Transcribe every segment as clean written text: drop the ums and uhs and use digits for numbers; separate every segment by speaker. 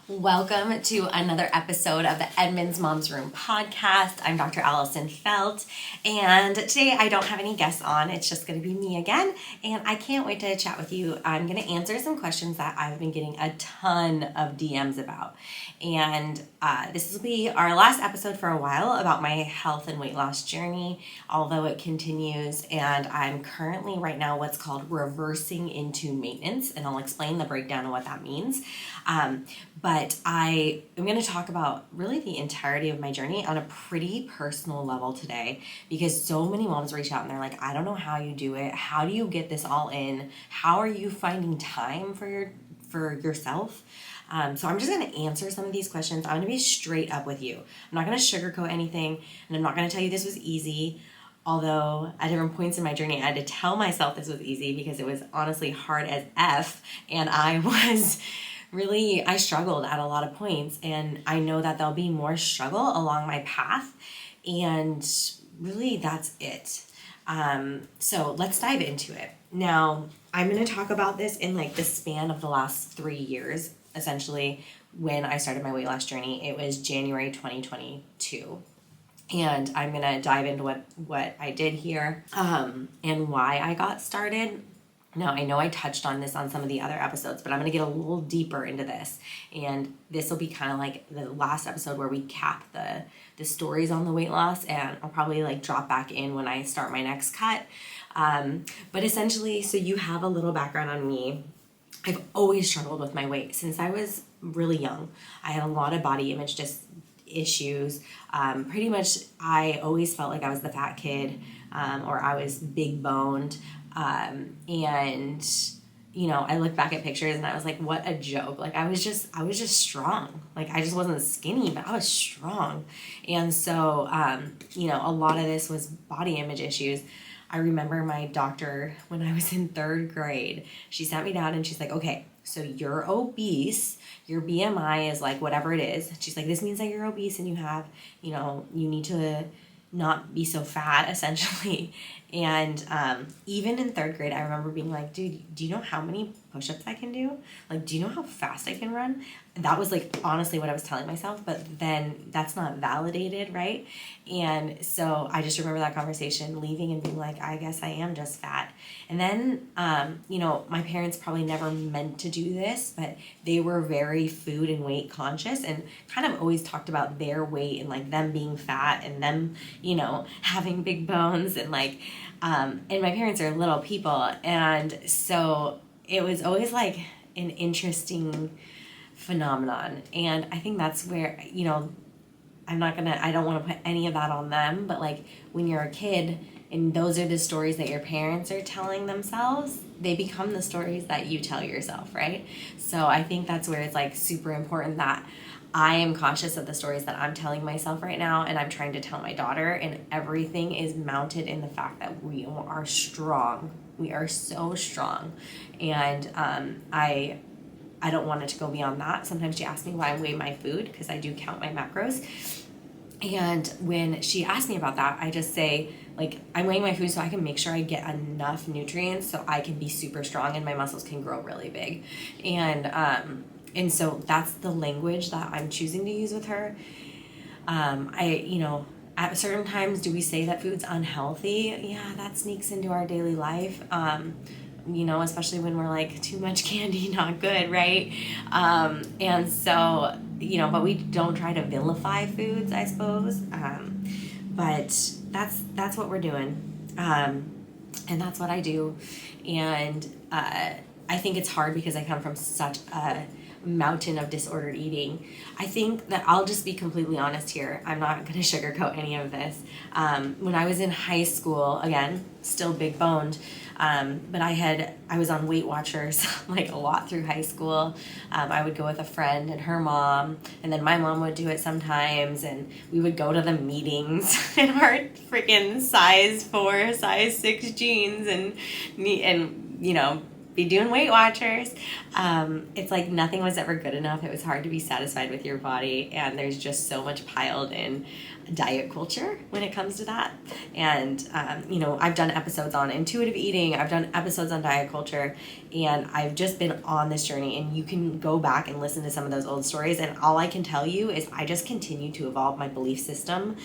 Speaker 1: Welcome to another episode of the Edmonds Moms Room podcast. I'm Dr. Allison Felt, and today I don't have any guests on. It's just going to be me again, and I can't wait to chat with you. I'm going to answer some questions that I've been getting a ton of DMs about, and this will be our last episode for a while about my health and weight loss journey, although it continues, and I'm currently right now what's called reversing into maintenance, and I'll explain the breakdown of what that means. But I am going to talk about really the entirety of my journey on a pretty personal level today, because so many moms reach out and they're like, I don't know how you do it. How do you get this all in? How are you finding time for yourself? So I'm just going to answer some of these questions. I'm going to be straight up with you. I'm not going to sugarcoat anything, and I'm not going to tell you this was easy. Although at different points in my journey, I had to tell myself this was easy because it was honestly hard as F, and I struggled at a lot of points, and I know that there'll be more struggle along my path, and really that's it. So let's dive into it. Now, I'm going to talk about this in like the span of the last 3 years, essentially, when I started my weight loss journey. It was January 2022. And I'm going to dive into what I did here, and why I got started. Now, I know I touched on this on some of the other episodes, but I'm going to get a little deeper into this. And this will be kind of like the last episode where we cap the stories on the weight loss, and I'll probably like drop back in when I start my next cut. But essentially, so you have a little background on me. I've always struggled with my weight since I was really young. I had a lot of body image issues. Pretty much, I always felt like I was the fat kid, or I was big boned. And you know, I look back at pictures and I was like, what a joke. Like I was just strong. Like I just wasn't skinny, but I was strong. And so, you know, a lot of this was body image issues. I remember my doctor when I was in 3rd grade, she sat me down and she's like, okay, so you're obese, your BMI is like whatever it is. She's like, this means that you're obese and you have, you know, you need to not be so fat, essentially. And even in 3rd grade, I remember being like, dude, do you know how many push-ups I can do? Like, do you know how fast I can run? That was like honestly what I was telling myself, but then that's not validated, right? And so I just remember that conversation, leaving and being like, I guess I am just fat. And then, you know, my parents probably never meant to do this, but they were very food and weight conscious and kind of always talked about their weight and like them being fat and them, you know, having big bones and like, and my parents are little people. And so it was always like an interesting phenomenon. And I think that's where, you know, I don't want to put any of that on them, but like when you're a kid and those are the stories that your parents are telling themselves, they become the stories that you tell yourself, right? So I think that's where it's like super important that I am conscious of the stories that I'm telling myself right now, and I'm trying to tell my daughter, and everything is mounted in the fact that we are strong. We are so strong. And I don't want it to go beyond that. Sometimes she asks me why I weigh my food, because I do count my macros. And when she asks me about that, I just say, like, I'm weighing my food so I can make sure I get enough nutrients so I can be super strong and my muscles can grow really big. And so that's the language that I'm choosing to use with her. You know, at certain times, do we say that food's unhealthy? Yeah, that sneaks into our daily life. You know, especially when we're like, too much candy, not good, right? And so, you know, but we don't try to vilify foods, I suppose. But that's what we're doing. And that's what I do. And I think it's hard because I come from such a mountain of disordered eating. I think that I'll just be completely honest here. I'm not going to sugarcoat any of this. When I was in high school, again, still big boned, but I was on Weight Watchers like a lot through high school. I would go with a friend and her mom, and then my mom would do it sometimes, and we would go to the meetings in our freaking size 4, size 6 jeans, and you know, be doing Weight Watchers. It's like nothing was ever good enough. It was hard to be satisfied with your body, and there's just so much piled in diet culture when it comes to that. And I've done episodes on intuitive eating, I've done episodes on diet culture, and I've just been on this journey, and you can go back and listen to some of those old stories, and all I can tell you is I just continue to evolve my belief system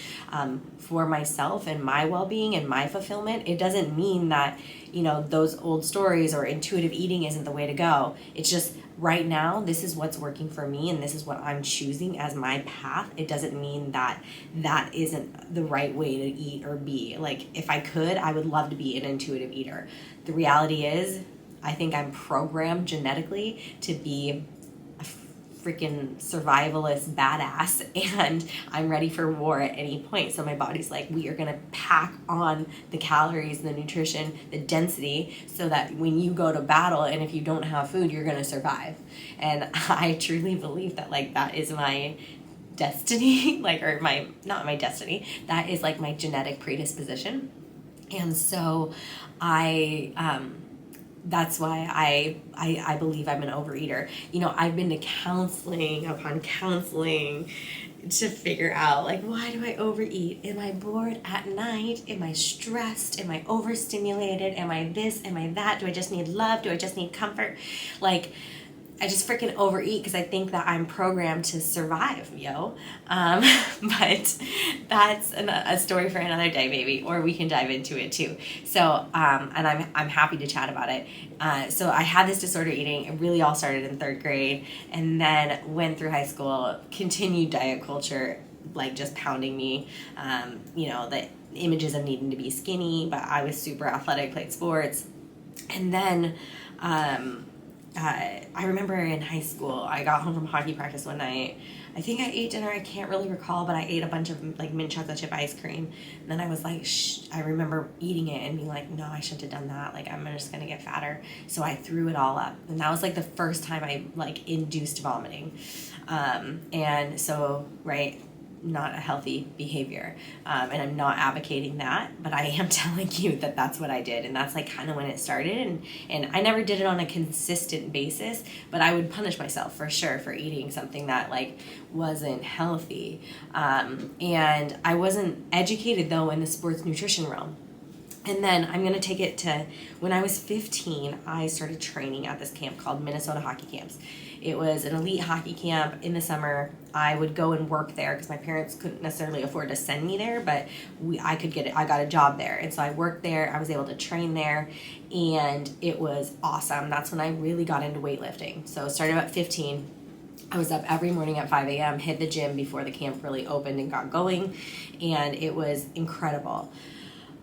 Speaker 1: for myself and my well-being and my fulfillment. It doesn't mean that those old stories or intuitive eating isn't the way to go. It's just right now, this is what's working for me, and this is what I'm choosing as my path. It doesn't mean that that isn't the right way to eat or be. Like, if I could, I would love to be an intuitive eater. The reality is, I think I'm programmed genetically to be a freaking survivalist badass, and I'm ready for war at any point. So my body's like, we are gonna pack on the calories, the nutrition, the density, so that when you go to battle and if you don't have food, you're gonna survive. And I truly believe that that is my destiny, not my destiny, that is my genetic predisposition. And so that's why I believe I'm an overeater. I've been to counseling upon counseling to figure out why do I overeat? Am I bored at night? Am I stressed? Am I overstimulated? Am I this? Am I that? Do I just need love? Do I just need comfort? I just freaking overeat because I think that I'm programmed to survive, but that's a story for another day, maybe, or we can dive into it too. So, and I'm happy to chat about it. So I had this disordered eating. It really all started in 3rd grade, and then went through high school, continued diet culture, just pounding me. The images of needing to be skinny, but I was super athletic, played sports, and then. I remember in high school, I got home from hockey practice one night. I think I ate dinner. I can't really recall, but I ate a bunch of mint chocolate chip ice cream. And then I was I remember eating it and being like, no, I shouldn't have done that. I'm just going to get fatter. So I threw it all up. And that was the first time I induced vomiting. And so, right, not a healthy behavior. And I'm not advocating that, but I am telling you that that's what I did. And that's kind of when it started. And I never did it on a consistent basis, but I would punish myself for sure for eating something that wasn't healthy. And I wasn't educated though in the sports nutrition realm. And then I'm going to take it to when I was 15, I started training at this camp called Minnesota Hockey Camps. It was an elite hockey camp in the summer. I would go and work there because my parents couldn't necessarily afford to send me there, but I got a job there. And so I worked there. I was able to train there, and it was awesome. That's when I really got into weightlifting. So I started at 15. I was up every morning at 5 a.m., hit the gym before the camp really opened and got going, and it was incredible.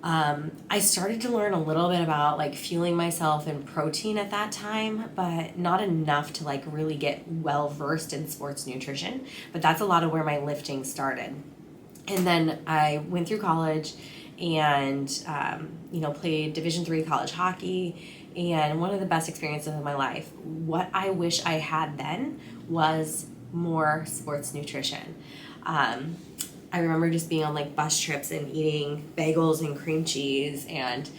Speaker 1: I started to learn a little bit about fueling myself in protein at that time, but not enough to really get well versed in sports nutrition. But that's a lot of where my lifting started. And then I went through college and played Division III college hockey, and one of the best experiences of my life. What I wish I had then was more sports nutrition. I remember just being on bus trips and eating bagels and cream cheese and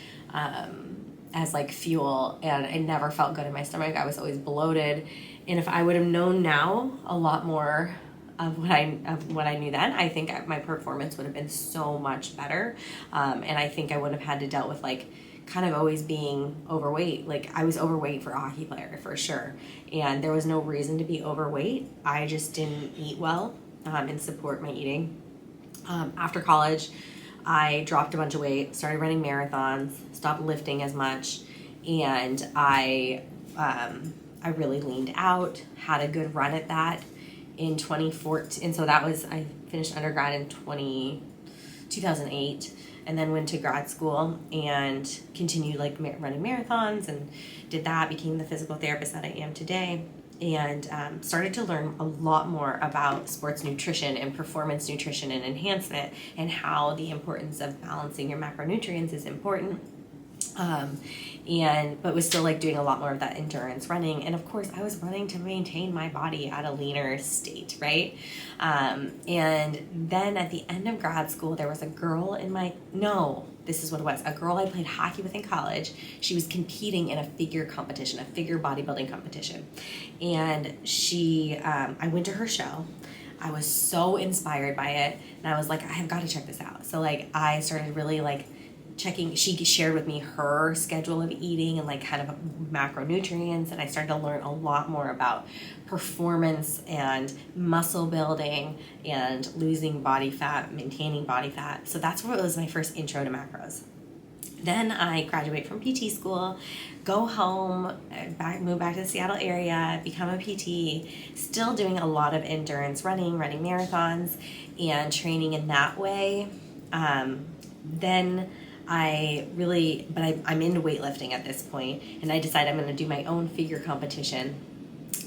Speaker 1: as fuel, and it never felt good in my stomach. I was always bloated, and if I would have known now a lot more of what I knew then, I think my performance would have been so much better, and I think I wouldn't have had to deal with kind of always being overweight. I was overweight for a hockey player for sure, and there was no reason to be overweight. I just didn't eat well and support my eating. After college, I dropped a bunch of weight, started running marathons, stopped lifting as much, and I really leaned out, had a good run at that in 2014. And so I finished undergrad in 2008, and then went to grad school and continued running marathons and did that, became the physical therapist that I am today. And started to learn a lot more about sports nutrition and performance nutrition and enhancement, and how the importance of balancing your macronutrients is important. But was still doing a lot more of that endurance running. And of course I was running to maintain my body at a leaner state, right? And then at the end of grad school, there was a girl this is what it was. A girl I played hockey with in college, she was competing in a figure competition, a figure bodybuilding competition. And I went to her show. I was so inspired by it. And I was like, I have got to check this out. So like I started really like checking, she shared with me her schedule of eating and like kind of macronutrients. And I started to learn a lot more about performance and muscle building and losing body fat, maintaining body fat. So that's what was my first intro to macros. Then I graduate from PT school, go home, move back to the Seattle area, become a PT, still doing a lot of endurance running marathons and training in that way. Then I'm into weightlifting at this point, and I decided I'm going to do my own figure competition.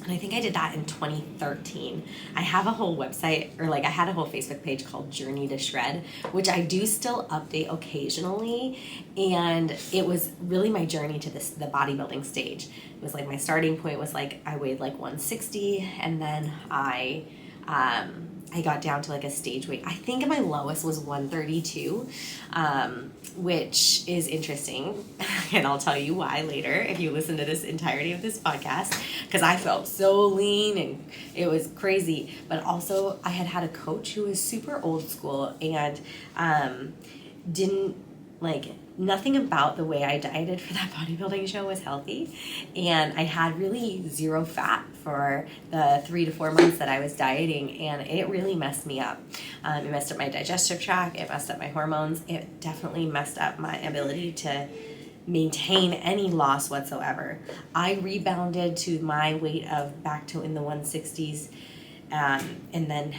Speaker 1: And I think I did that in 2013. I have a whole website, or like I had a whole Facebook page called Journey to Shred, which I do still update occasionally. And it was really my journey to the bodybuilding stage. It was like my starting point was like I weighed like 160, and then I got down to like a stage weight. I think my lowest was 132, which is interesting. And I'll tell you why later if you listen to this entirety of this podcast, because I felt so lean and it was crazy. But also I had a coach who was super old school and didn't like, nothing about the way I dieted for that bodybuilding show was healthy. And I had really zero fat for the 3 to 4 months that I was dieting, and it really messed me up. It messed up my digestive tract, it messed up my hormones, it definitely messed up my ability to maintain any loss whatsoever. I rebounded to my weight of back to in the 160s, and then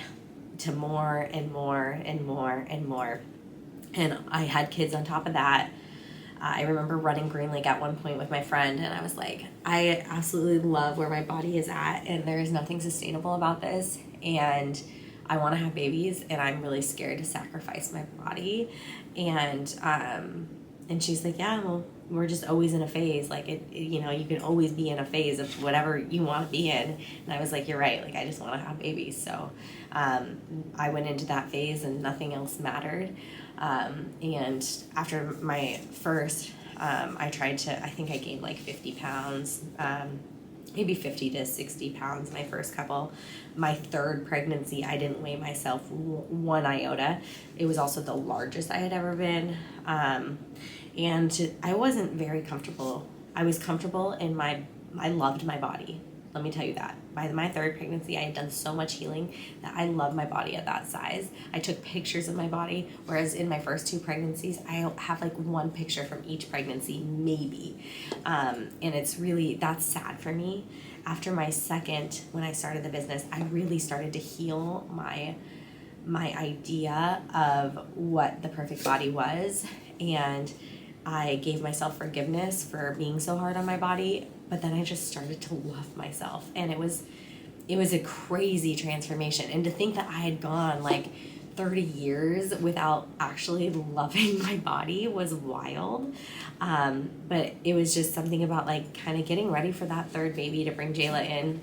Speaker 1: to more and more and more and more. And I had kids on top of that. I remember running Green Lake at one point with my friend, and I was like, I absolutely love where my body is at, and there is nothing sustainable about this, and I want to have babies, and I'm really scared to sacrifice my body. And she's like, yeah, well, we're just always in a phase. Like, you can always be in a phase of whatever you want to be in. And I was like, you're right. Like, I just want to have babies. So I went into that phase, and nothing else mattered. And after my first, I think I gained like 50 pounds, maybe 50 to 60 pounds my first couple. My third pregnancy, I didn't weigh myself one iota. It was also the largest I had ever been. And I wasn't very comfortable. I was comfortable I loved my body. Let me tell you that. By my third pregnancy, I had done so much healing that I love my body at that size. I took pictures of my body, whereas in my first 2 pregnancies, I have like one picture from each pregnancy, maybe. And that's sad for me. After my second, when I started the business, I really started to heal my idea of what the perfect body was. And I gave myself forgiveness for being so hard on my body, but then I just started to love myself, and it was a crazy transformation. And to think that I had gone like 30 years without actually loving my body was wild. But it was just something about like kind of getting ready for that third baby to bring Jayla in.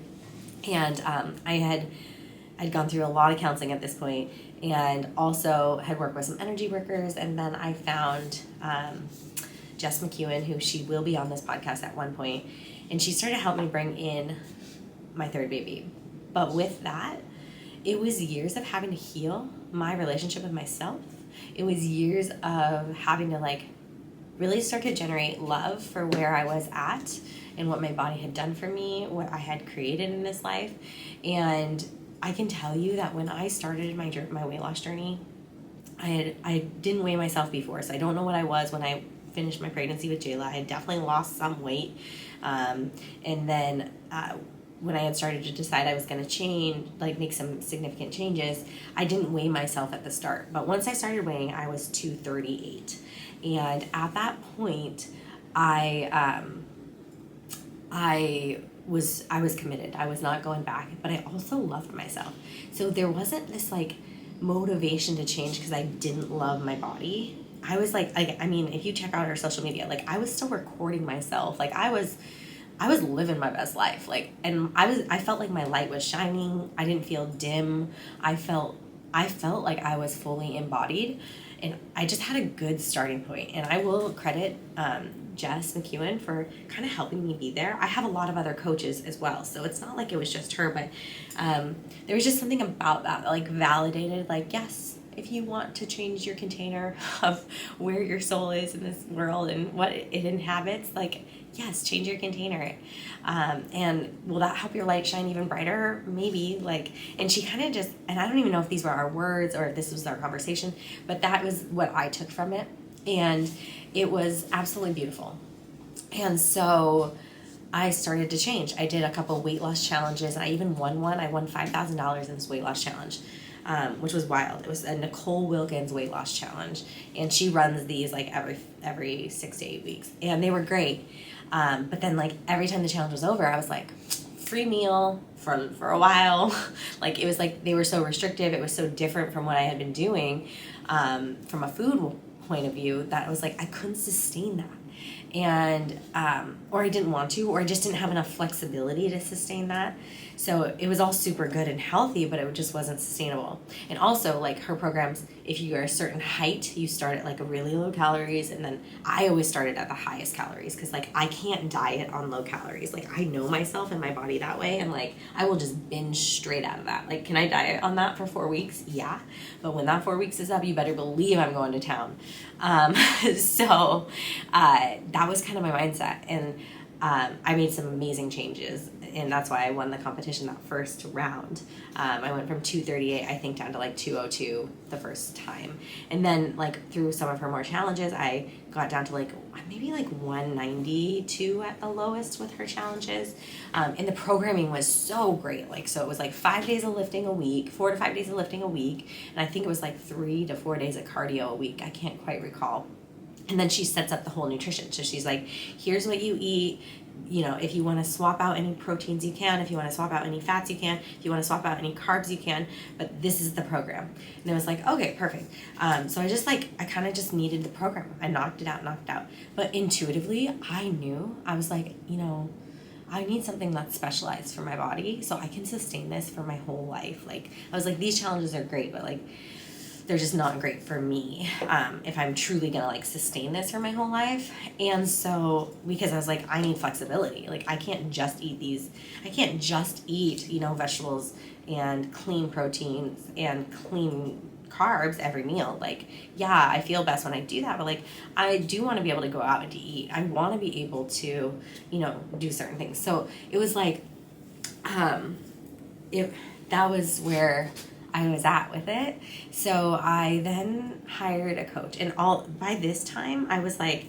Speaker 1: And I'd gone through a lot of counseling at this point, and also had worked with some energy workers. And then I found Jess McEwen, who she will be on this podcast at one point, and she started to help me bring in my third baby. But with that, it was years of having to heal my relationship with myself. It was years of having to like really start to generate love for where I was at and what my body had done for me, what I had created in this life. And I can tell you that when I started my weight loss journey, I didn't weigh myself before, so I don't know what I was when I finished my pregnancy with Jayla. I had definitely lost some weight. And then when I had started to decide I was going to make some significant changes, I didn't weigh myself at the start. But once I started weighing, I was 238. And at that point, I was committed. I was not going back, but I also loved myself. So there wasn't this like motivation to change because I didn't love my body. I was like, I mean, if you check out our social media, like I was still recording myself. Like I was living my best life. Like, and I felt like my light was shining. I didn't feel dim. I felt like I was fully embodied. And I just had a good starting point. And I will credit Jess McEwen for kind of helping me be there. I have a lot of other coaches as well, so it's not like it was just her, but there was just something about that like validated, like, yes, if you want to change your container of where your soul is in this world and what it inhabits, like, yes, change your container. And will that help your light shine even brighter? Maybe. Like, and she kind of just, and I don't even know if these were our words or if this was our conversation, but that was what I took from it. And it was absolutely beautiful. And so I started to change. I did a couple weight loss challenges. I even won one. I won $5,000 in this weight loss challenge. Which was wild. It was a Nicole Wilkins weight loss challenge, and she runs these like every 6 to 8 weeks, and they were great. But then like every time the challenge was over, I was like, free meal for a while. Like it was like they were so restrictive. It was so different from what I had been doing from a food point of view that I was like I couldn't sustain that. And or I didn't want to, or I just didn't have enough flexibility to sustain that. So it was all super good and healthy, but it just wasn't sustainable. And also, like her programs, if you are a certain height, you start at like a really low calories, and then I always started at the highest calories because like I can't diet on low calories. Like I know myself and my body that way, and like I will just binge straight out of that. Like, can I diet on that for 4 weeks? Yeah, but when that 4 weeks is up, you better believe I'm going to town. So that was kind of my mindset, and I made some amazing changes, and that's why I won the competition that first round. I went from 238, I think, down to like 202 the first time. And then like through some of her more challenges, I got down to like maybe like 192 at the lowest with her challenges. And the programming was so great. Like, so it was like 5 days of lifting a week, 4 to 5 days of lifting a week. And I think it was like 3 to 4 days of cardio a week. I can't quite recall. And then she sets up the whole nutrition. So she's like, here's what you eat. You know, if you want to swap out any proteins, you can. If you want to swap out any fats, you can. If you want to swap out any carbs, you can. But this is the program. And I was like, okay, perfect. So I kind of just needed the program. I knocked it out. But intuitively, I knew, I was like, you know, I need something that's specialized for my body so I can sustain this for my whole life. Like, I was like, these challenges are great, but like, they're just not great for me if I'm truly gonna like sustain this for my whole life. And so, because I was like, I need flexibility. Like I can't just eat you know, vegetables and clean proteins and clean carbs every meal. Like, yeah, I feel best when I do that, but like I do want to be able to go out and to eat. I want to be able to, you know, do certain things. So it was like that was where I was at with it. So I then hired a coach, and by this time I was like,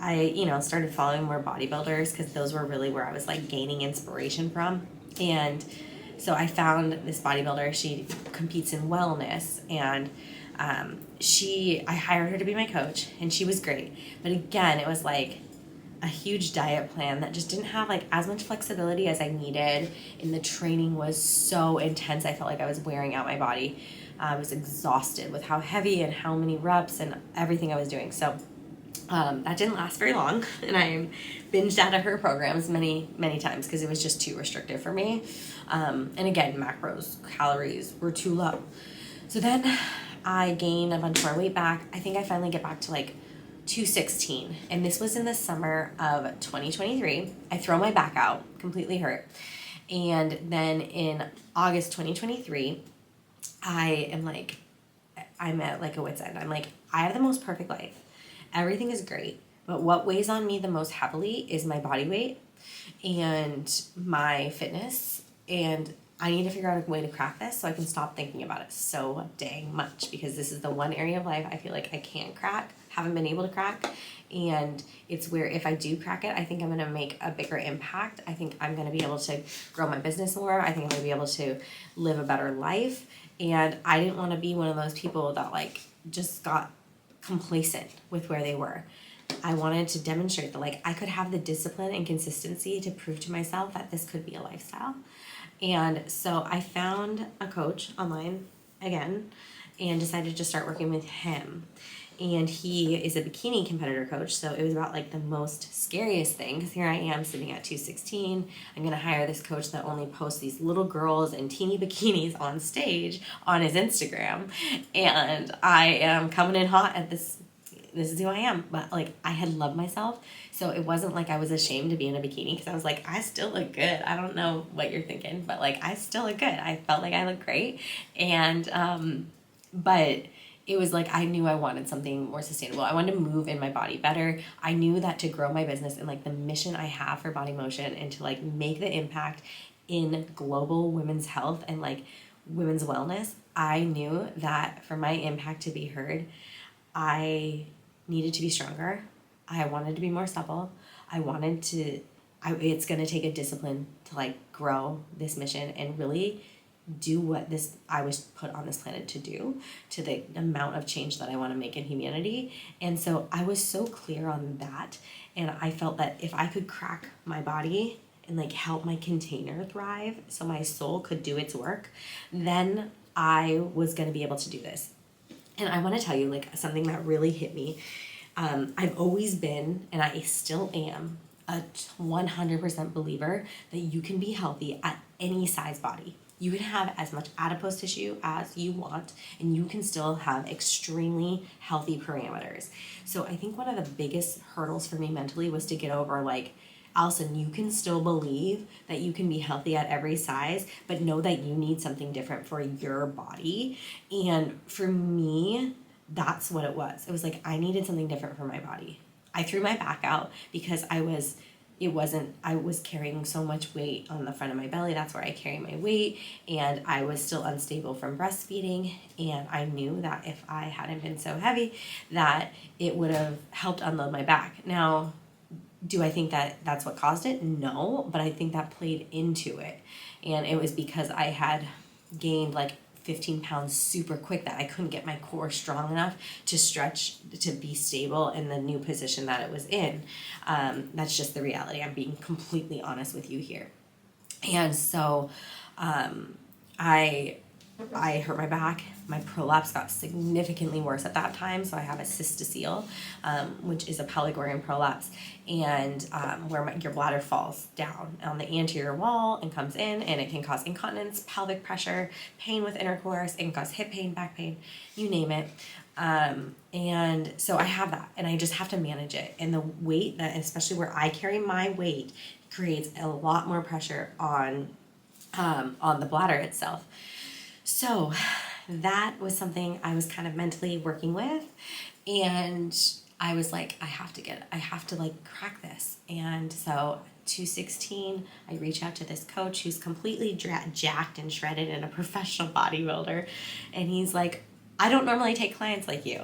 Speaker 1: I, you know, started following more bodybuilders because those were really where I was like gaining inspiration from. And so I found this bodybuilder. She competes in wellness, and I hired her to be my coach, and she was great. But again, it was like a huge diet plan that just didn't have like as much flexibility as I needed, and the training was so intense. I felt like I was wearing out my body. I was exhausted with how heavy and how many reps and everything I was doing. So that didn't last very long, and I binged out of her programs many times because it was just too restrictive for me. And again, macros, calories were too low. So then I gained a bunch more weight back. I think I finally get back to like 216, and this was in the summer of 2023. I throw my back out, completely hurt, and then in August 2023, I'm at like a wit's end. I'm like, I have the most perfect life. Everything is great, but what weighs on me the most heavily is my body weight and my fitness, and I need to figure out a way to crack this so I can stop thinking about it so dang much, because this is the one area of life I feel like I can't crack, haven't been able to crack, and it's where if I do crack it, I think I'm going to make a bigger impact. I think I'm going to be able to grow my business more. I think I'm going to be able to live a better life, and I didn't want to be one of those people that like just got complacent with where they were. I wanted to demonstrate that like I could have the discipline and consistency to prove to myself that this could be a lifestyle. And so I found a coach online again and decided to start working with him. and he is a bikini competitor coach. So it was about like the most scariest thing, because here I am sitting at 216. I'm going to hire this coach that only posts these little girls in teeny bikinis on stage on his Instagram. And I am coming in hot at this. This is who I am. But like, I had loved myself. So it wasn't like I was ashamed to be in a bikini, because I was like, I still look good. I don't know what you're thinking, but like, I still look good. I felt like I looked great. And, but it was like I knew I wanted something more sustainable. I wanted to move in my body better. I knew that to grow my business and like the mission I have for Body Motion and to like make the impact in global women's health and like women's wellness, I knew that for my impact to be heard, I needed to be stronger. I wanted to be more supple. It's going to take a discipline to like grow this mission and really do what I was put on this planet to do, to the amount of change that I want to make in humanity. And so I was so clear on that. And I felt that if I could crack my body and like help my container thrive so my soul could do its work, then I was going to be able to do this. And I want to tell you like something that really hit me. I've always been, and I still am, a 100% believer that you can be healthy at any size body. You can have as much adipose tissue as you want, and you can still have extremely healthy parameters. So I think one of the biggest hurdles for me mentally was to get over like, Allison, you can still believe that you can be healthy at every size, but know that you need something different for your body. And for me, that's what it was. It was like, I needed something different for my body. I threw my back out because I was carrying so much weight on the front of my belly. That's where I carry my weight. And I was still unstable from breastfeeding. And I knew that if I hadn't been so heavy, that it would have helped unload my back. Now, do I think that that's what caused it? No, but I think that played into it. And it was because I had gained like 15 pounds super quick that I couldn't get my core strong enough to stretch to be stable in the new position that it was in. That's just the reality. I'm being completely honest with you here. And so I hurt my back. My prolapse got significantly worse at that time. So I have a cystocele, which is a pelvic organ prolapse, and where your bladder falls down on the anterior wall and comes in, and it can cause incontinence, pelvic pressure, pain with intercourse. It can cause hip pain, back pain, you name it. And so I have that, and I just have to manage it. And the weight, that especially where I carry my weight, creates a lot more pressure on the bladder itself. So that was something I was kind of mentally working with, and I was like, I have to like crack this. And so 216, I reach out to this coach who's completely jacked and shredded and a professional bodybuilder. And he's like, I don't normally take clients like you,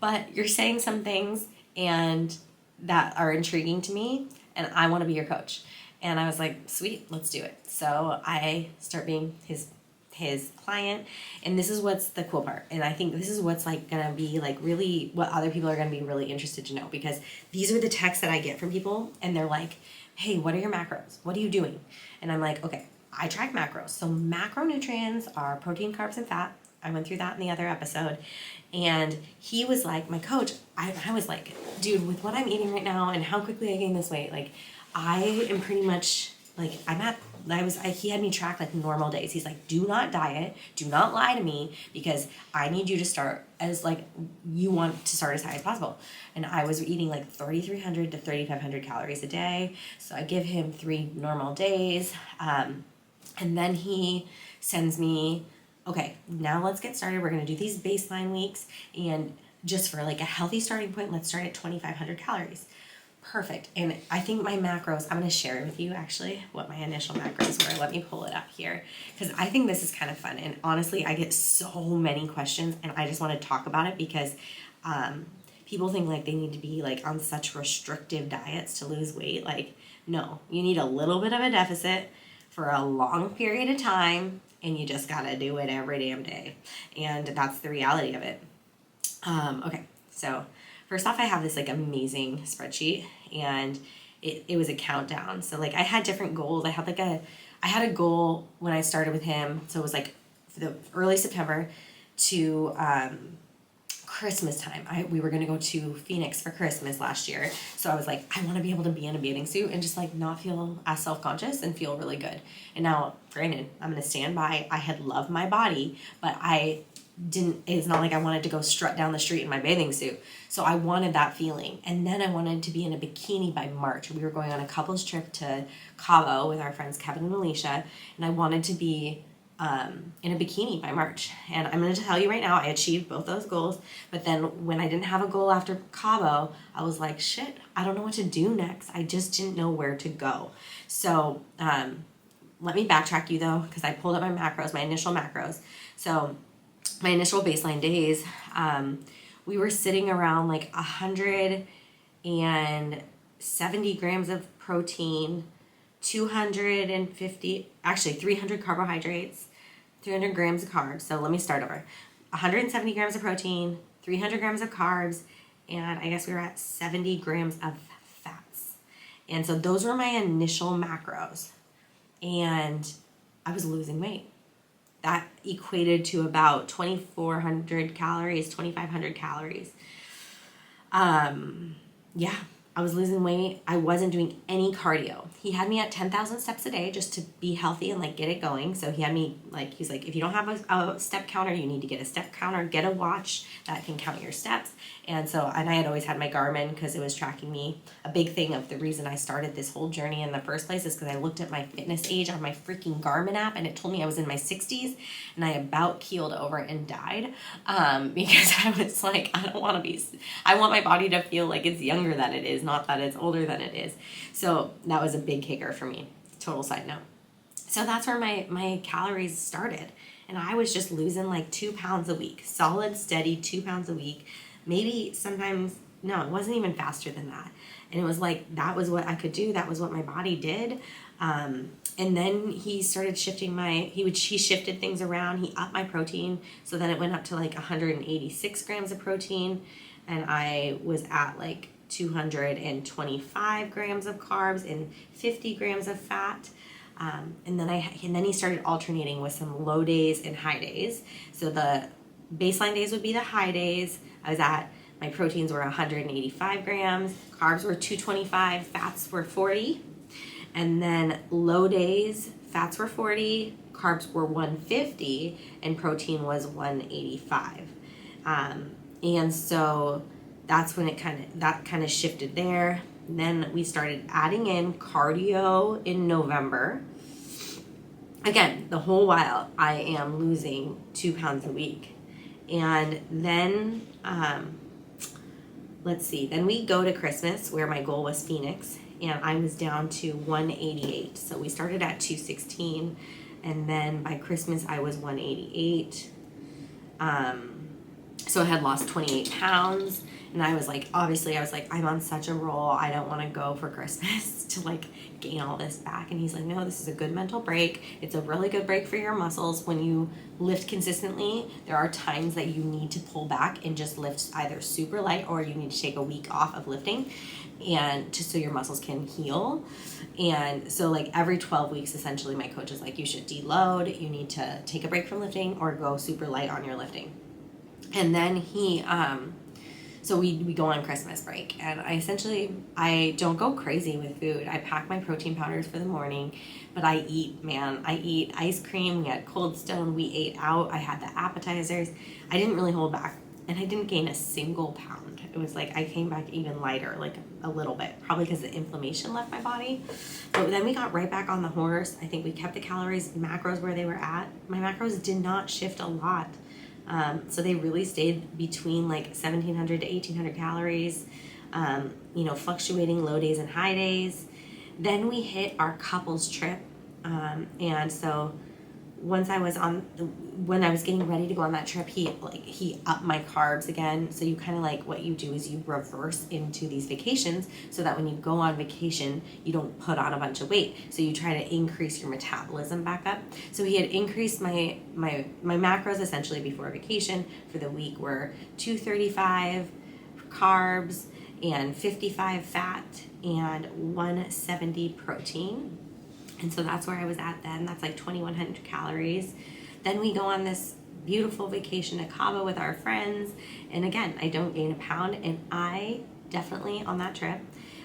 Speaker 1: but you're saying some things and that are intriguing to me, and I want to be your coach. And I was like, sweet, let's do it. So I start being his client, and this is what's the cool part, and I think this is what's like gonna be like really what other people are gonna be really interested to know, because these are the texts that I get from people, and they're like, hey, what are your macros? What are you doing? And I'm like, okay, I track macros. So macronutrients are protein, carbs, and fat. I went through that in the other episode. And he was like, my coach, I was like, dude, with what I'm eating right now and how quickly I gained this weight, like I am pretty much like he had me track like normal days. He's like, do not diet, do not lie to me, because I need you to start as like you want to start as high as possible. And I was eating like 3,300 to 3,500 calories a day. So I give him 3 normal days. And then he sends me, okay, now let's get started. We're going to do these baseline weeks. And just for like a healthy starting point, let's start at 2,500 calories. Perfect. And I think my macros, I'm going to share with you actually what my initial macros were. Let me pull it up here, because I think this is kind of fun. And honestly, I get so many questions, and I just want to talk about it because people think like they need to be like on such restrictive diets to lose weight. Like, no, you need a little bit of a deficit for a long period of time, and you just got to do it every damn day. And that's the reality of it. Okay, so first off, I have this like amazing spreadsheet, and it was a countdown. So like I had different goals. I had a goal when I started with him. So it was like for the early September to Christmas time. We were gonna go to Phoenix for Christmas last year. So I was like, I want to be able to be in a bathing suit and just like not feel as self-conscious and feel really good. And now, granted, I'm gonna stand by, I had loved my body, but it's not like I wanted to go strut down the street in my bathing suit. So I wanted that feeling. And then I wanted to be in a bikini by March. We were going on a couple's trip to Cabo with our friends Kevin and Alicia, and I wanted to be in a bikini by March. And I'm going to tell you right now, I achieved both those goals. But then when I didn't have a goal after Cabo, I was like, shit, I don't know what to do next. I just didn't know where to go. So let me backtrack you though, because I pulled up my macros, my initial macros. So my initial baseline days, we were sitting around like 170 grams of protein, 300 carbohydrates, 300 grams of carbs. So let me start over. 170 grams of protein, 300 grams of carbs, and I guess we were at 70 grams of fats. And so those were my initial macros. And I was losing weight. That equated to about 2,400 calories, 2,500 calories. Yeah, I was losing weight. I wasn't doing any cardio. He had me at 10,000 steps a day just to be healthy and like get it going. So he had me like, he's like, if you don't have a step counter, you need to get a step counter, get a watch that can count your steps. And I had always had my Garmin because it was tracking me. A big thing of the reason I started this whole journey in the first place is because I looked at my fitness age on my freaking Garmin app and it told me I was in my 60s and I about keeled over and died because I was like, I want my body to feel like it's younger than it is, not that it's older than it is. So that was a big kicker for me. Total side note. So that's where my calories started. And I was just losing like 2 pounds a week, solid, steady 2 pounds a week. Maybe sometimes, no, it wasn't even faster than that. And it was like, that was what I could do. That was what my body did. And then he started shifting he shifted things around. He upped my protein. So then it went up to like 186 grams of protein. And I was at like 225 grams of carbs and 50 grams of fat. And then he started alternating with some low days and high days. So the baseline days would be the high days. My proteins were 185 grams, carbs were 225, fats were 40. And then low days, fats were 40, carbs were 150, and protein was 185. And so that's when that kind of shifted there. And then we started adding in cardio in November. Again, the whole while I am losing 2 pounds a week. And then, then we go to Christmas where my goal was Phoenix and I was down to 188. So we started at 216 and then by Christmas I was 188. So I had lost 28 pounds. And I was like, I'm on such a roll. I don't want to go for Christmas to like gain all this back. And he's like, no, this is a good mental break. It's a really good break for your muscles. When you lift consistently, there are times that you need to pull back and just lift either super light or you need to take a week off of lifting and just so your muscles can heal. And so like every 12 weeks, essentially my coach is like, you should deload. You need to take a break from lifting or go super light on your lifting. And then so we go on Christmas break and I don't go crazy with food. I pack my protein powders for the morning, but I eat ice cream. We had Cold Stone. We ate out. I had the appetizers. I didn't really hold back and I didn't gain a single pound. It was like I came back even lighter, like a little bit, probably because the inflammation left my body. But then we got right back on the horse. I think we kept the macros where they were at. My macros did not shift a lot. So they really stayed between like 1,700 to 1,800 calories, fluctuating low days and high days. Then we hit our couples trip. And so when I was getting ready to go on that trip, he upped my carbs again. So you kind of like what you do is you reverse into these vacations so that when you go on vacation, you don't put on a bunch of weight. So you try to increase your metabolism back up. So he had increased my macros essentially before vacation for the week were 235 carbs and 55 fat and 170 protein. And so that's where I was at then. That's like 2,100 calories. Then we go on this beautiful vacation to Cabo with our friends. And again, I don't gain a pound. And I definitely, on that trip,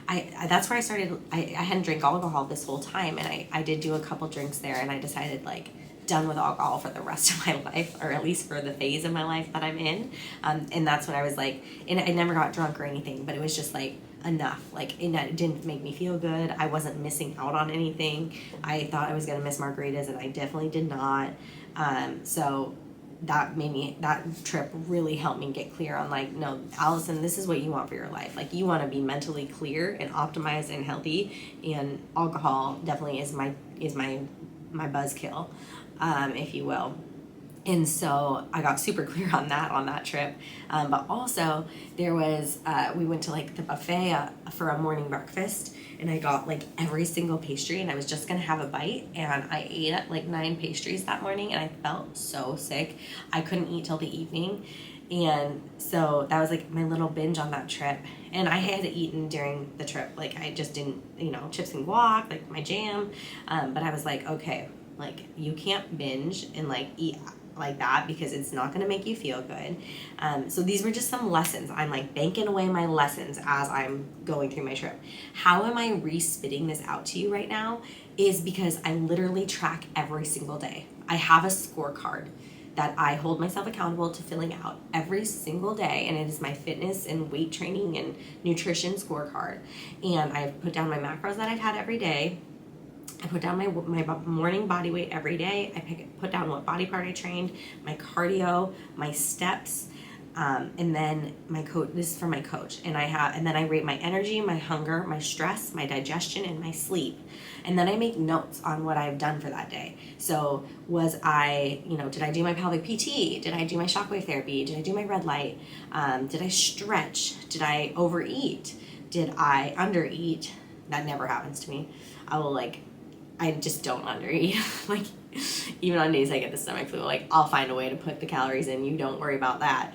Speaker 1: that's where I started. I hadn't drank alcohol this whole time, and I did do a couple drinks there, and I decided, like, done with alcohol for the rest of my life, or at least for the phase of my life that I'm in. And that's when I was like, and I never got drunk or anything, but it was just like enough. Like, it didn't make me feel good. I wasn't missing out on anything. I thought I was gonna miss margaritas, and I definitely did not. So that trip really helped me get clear on, like, no, Allison, this is what you want for your life. Like, you want to be mentally clear and optimized and healthy, and alcohol definitely is my buzzkill, if you will. And so I got super clear on that trip. But also there was, we went to like the buffet for a morning breakfast, and I got like every single pastry, and I was just going to have a bite, and I ate like 9 pastries that morning, and I felt so sick. I couldn't eat till the evening. And so that was like my little binge on that trip. And I had eaten during the trip. Like, I just didn't, chips and guac, like my jam. But I was like, okay, like, you can't binge and like eat like that, because it's not going to make you feel good. So these were just some lessons. I'm like banking away my lessons as I'm going through my trip. How am I re-spitting this out to you right now is because I literally track every single day. I have a scorecard that I hold myself accountable to filling out every single day, and it is my fitness and weight training and nutrition scorecard. And I've put down my macros that I've had every day. I put down my morning body weight every day. I put down what body part I trained, my cardio, my steps, and then my coach. This is for my coach, and then I rate my energy, my hunger, my stress, my digestion, and my sleep. And then I make notes on what I've done for that day. So did I do my pelvic PT? Did I do my shockwave therapy? Did I do my red light? Did I stretch? Did I overeat? Did I undereat? That never happens to me. I just don't undereat. Like, even on days I get the stomach flu, like, I'll find a way to put the calories in. You don't worry about that.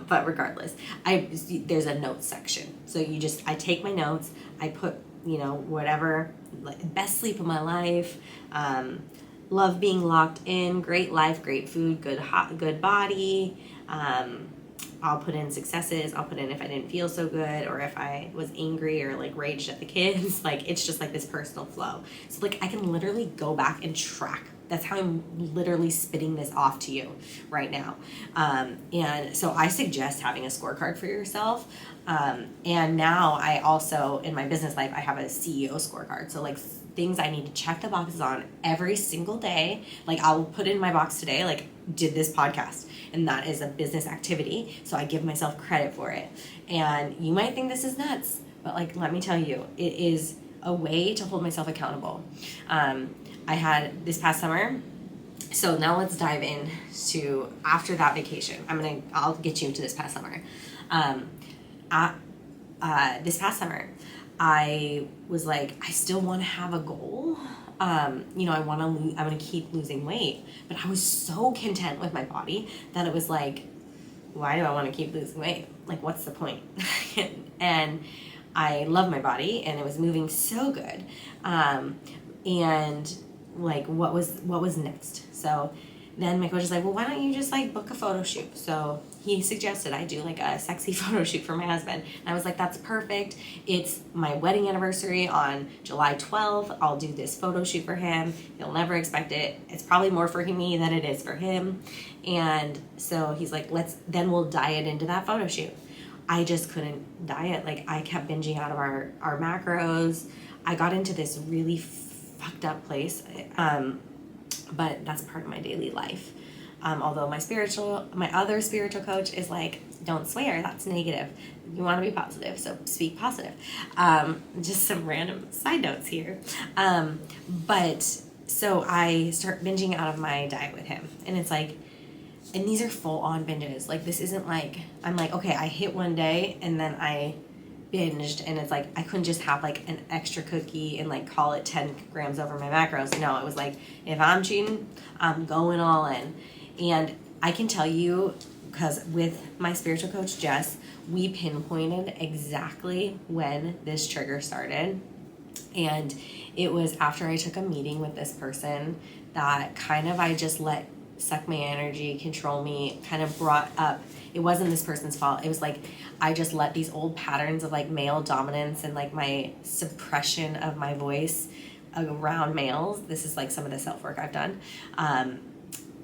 Speaker 1: But regardless, there's a notes section. So I take my notes, I put, whatever, like, best sleep of my life, love being locked in, great life, great food, good body, I'll put in successes. I'll put in if I didn't feel so good, or if I was angry or like raged at the kids. Like, it's just like this personal flow. So like, I can literally go back and track. That's how I'm literally spitting this off to you right now. And so I suggest having a scorecard for yourself. And now I also, in my business life, I have a CEO scorecard. So like, things I need to check the boxes on every single day. Like, I'll put in my box today, like, did this podcast, and that is a business activity, so I give myself credit for it. And you might think this is nuts, but like, let me tell you, it is a way to hold myself accountable. I had this past summer. So now let's dive in to after that vacation. I'll get you into this past summer. This past summer, I was like, I still want to have a goal. I want to keep losing weight, but I was so content with my body that it was like, why do I want to keep losing weight? Like, what's the point? And I love my body, and it was moving so good. And like, what was next? So then my coach is like, well, why don't you just like book a photo shoot? So he suggested I do like a sexy photo shoot for my husband. And I was like, that's perfect. It's my wedding anniversary on July 12th. I'll do this photo shoot for him. He'll never expect it. It's probably more for me than it is for him. And so he's like, we'll diet into that photo shoot. I just couldn't diet. Like, I kept binging out of our macros. I got into this really fucked up place. But that's part of my daily life. Although my other spiritual coach is like, don't swear, that's negative. You want to be positive, so speak positive. Just some random side notes here. But so I start binging out of my diet with him, and it's like, and these are full on binges. Like, this isn't like, I'm like, okay, I hit one day and then I binged, and it's like, I couldn't just have like an extra cookie and like call it 10 grams over my macros. No, it was like, if I'm cheating, I'm going all in. And I can tell you, because with my spiritual coach, Jess, we pinpointed exactly when this trigger started. And it was after I took a meeting with this person that kind of I just let suck my energy, control me, kind of brought up, it wasn't this person's fault. It was like I just let these old patterns of like male dominance and like my suppression of my voice around males. This is like some of the self-work I've done.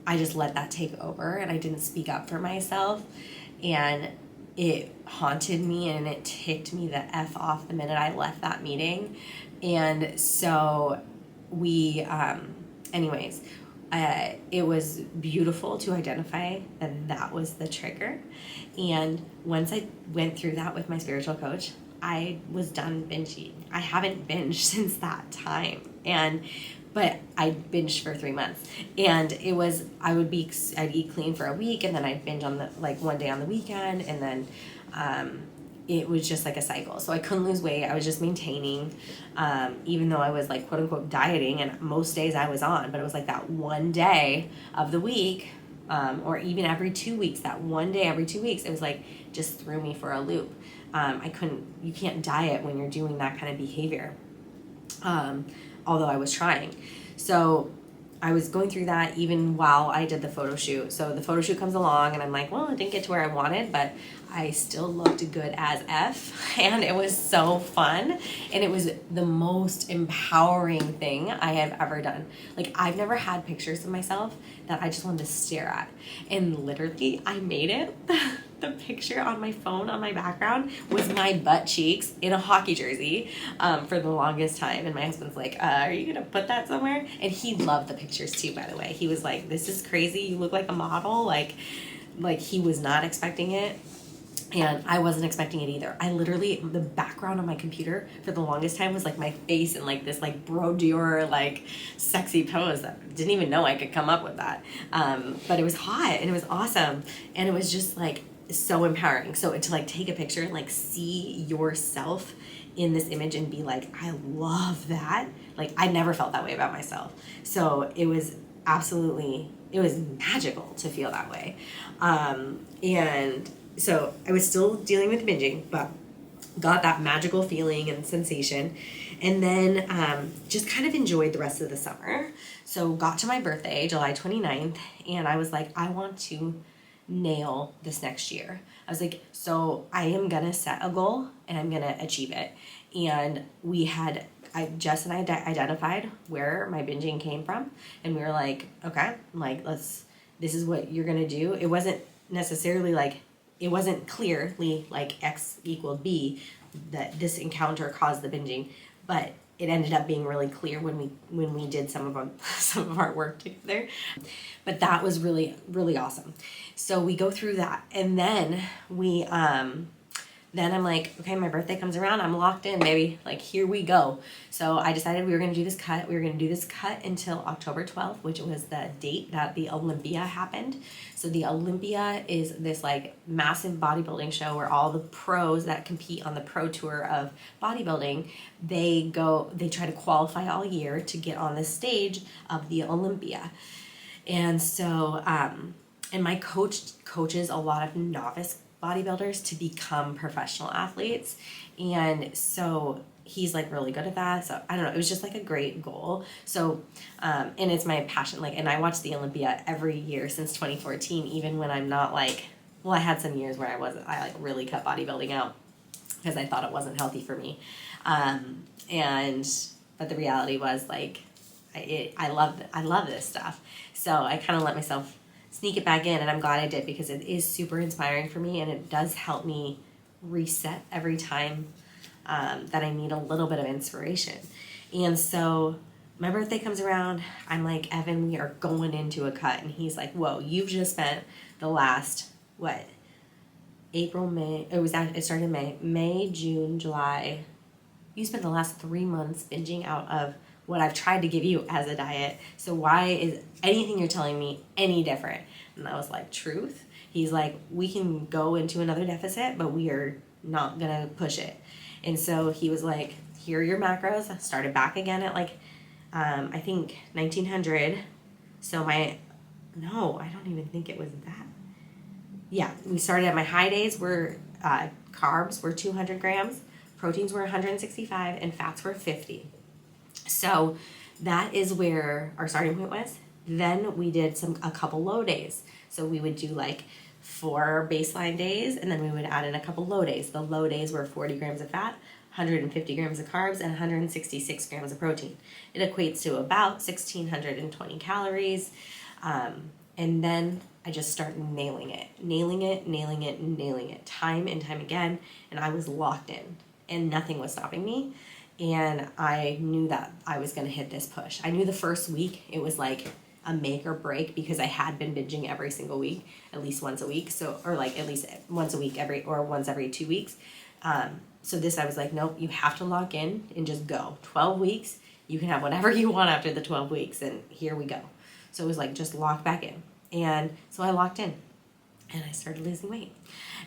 Speaker 1: I just let that take over and I didn't speak up for myself. And it haunted me and it ticked me the F off the minute I left that meeting. And so we, it was beautiful to identify that that was the trigger. And once I went through that with my spiritual coach, I was done binging. I haven't binged since that time. But I binged for 3 months, and it was, I'd eat clean for a week, and then I'd binge on one day on the weekend, and then, it was just like a cycle. So I couldn't lose weight. I was just maintaining, even though I was like quote unquote dieting, and most days I was on, but it was like that one day of the week, or even every 2 weeks, that one day every 2 weeks, it was like, just threw me for a loop. You can't diet when you're doing that kind of behavior. Although I was trying. So I was going through that even while I did the photo shoot. So the photo shoot comes along and I'm like, well, I didn't get to where I wanted, but I still looked good as F, and it was so fun. And it was the most empowering thing I have ever done. Like, I've never had pictures of myself that I just wanted to stare at. And literally, I made it. The picture on my phone on my background was my butt cheeks in a hockey jersey for the longest time. And my husband's like, are you going to put that somewhere? And he loved the pictures too, by the way. He was like, this is crazy. You look like a model. Like he was not expecting it. And I wasn't expecting it either. I literally, the background on my computer for the longest time was like my face in like this like brodure, like sexy pose that didn't even know I could come up with that. But it was hot and it was awesome. And it was just like so empowering. So to like take a picture and like see yourself in this image and be like, I love that. Like, I never felt that way about myself. So it was magical to feel that way. And so I was still dealing with binging, but got that magical feeling and sensation. And then just kind of enjoyed the rest of the summer. So got to my birthday, July 29th, and I was like, I want to nail this next year. I was like, so I am going to set a goal and I'm going to achieve it. And Jess and I identified where my binging came from. And we were like, okay, like, this is what you're going to do. It wasn't necessarily like, it wasn't clearly like X equaled B that this encounter caused the binging, but it ended up being really clear when we did some of our work together. But that was really, really awesome. So we go through that, and then then I'm like, okay, my birthday comes around, I'm locked in, baby. Like, here we go. So I decided we were going to do this cut. We were going to do this cut until October 12th, which was the date that the Olympia happened. So the Olympia is this like massive bodybuilding show where all the pros that compete on the pro tour of bodybuilding, they try to qualify all year to get on the stage of the Olympia. And so, and my coaches a lot of novice bodybuilders to become professional athletes. And so he's like really good at that. So I don't know, it was just like a great goal. So, and it's my passion. Like, and I watch the Olympia every year since 2014, even when I'm not like, well, I had some years where I like really cut bodybuilding out because I thought it wasn't healthy for me. But the reality was like, I love this stuff. So I kind of let myself sneak it back in, and I'm glad I did because it is super inspiring for me, and it does help me reset every time that I need a little bit of inspiration. And so my birthday comes around, I'm like, Evan, we are going into a cut. And he's like, whoa, you've just spent the last, April, May, it started in May, June, July. You spent the last 3 months binging out of what I've tried to give you as a diet. So why is anything you're telling me any different? And I was like, truth. He's like, we can go into another deficit, but we are not gonna push it. And so he was like, here are your macros. I started back again at like, I think 1900. So I don't even think it was that. Yeah, we started at my high days were carbs were 200 grams. proteins were 165 and fats were 50. So that is where our starting point was. Then we did a couple low days. So we would do like 4 baseline days, and then we would add in a couple low days. The low days were 40 grams of fat, 150 grams of carbs, and 166 grams of protein. It equates to about 1,620 calories. And then I just started nailing it, time and time again. And I was locked in, and nothing was stopping me. And I knew that I was going to hit this push. I knew the first week it was like a make or break, because I had been binging every single week, at least once a week. So, or like at least once a week, once every 2 weeks. So this, I was like, nope, you have to lock in and just go. 12 weeks, you can have whatever you want after the 12 weeks, and here we go. So it was like, just lock back in. And so I locked in, and I started losing weight.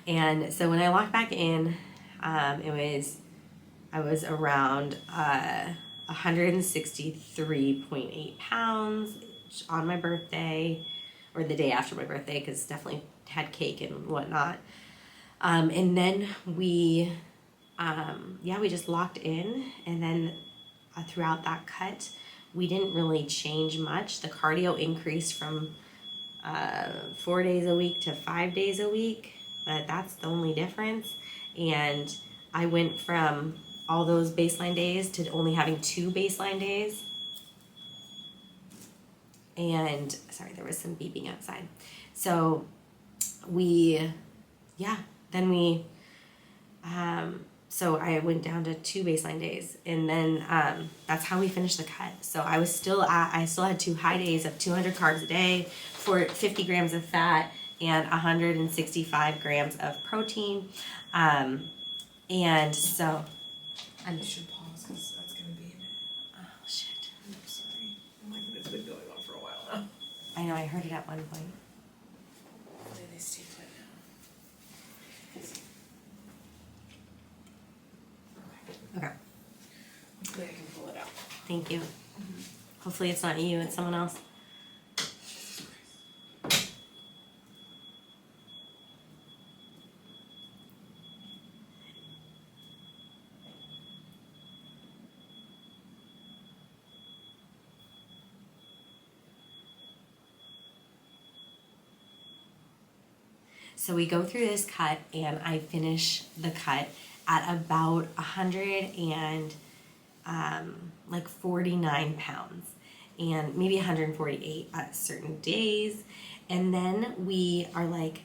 Speaker 1: And so when I locked back in, I was around 163.8 pounds on my birthday, or the day after my birthday, because definitely had cake and whatnot. And then we just locked in, and then throughout that cut, we didn't really change much. The cardio increased from 4 days a week to 5 days a week, but that's the only difference. And I went from all those baseline days to only having 2 baseline days. And sorry, there was some beeping outside. So so I went down to 2 baseline days, and then that's how we finished the cut. So I still had 2 high days of 200 carbs a day, for 50 grams of fat, and 165 grams of protein. And so
Speaker 2: I should pause, because that's going to be in it.
Speaker 1: Oh shit!
Speaker 2: I'm sorry. Oh my goodness, it's been going on for a while now.
Speaker 1: I know, I heard it at one point.
Speaker 2: Hopefully they stay put now.
Speaker 1: Okay.
Speaker 2: Hopefully I can pull it out.
Speaker 1: Thank you. Hopefully it's not you, it's someone else. So we go through this cut, and I finish the cut at about 49 pounds, and maybe 148 at certain days. And then we are like,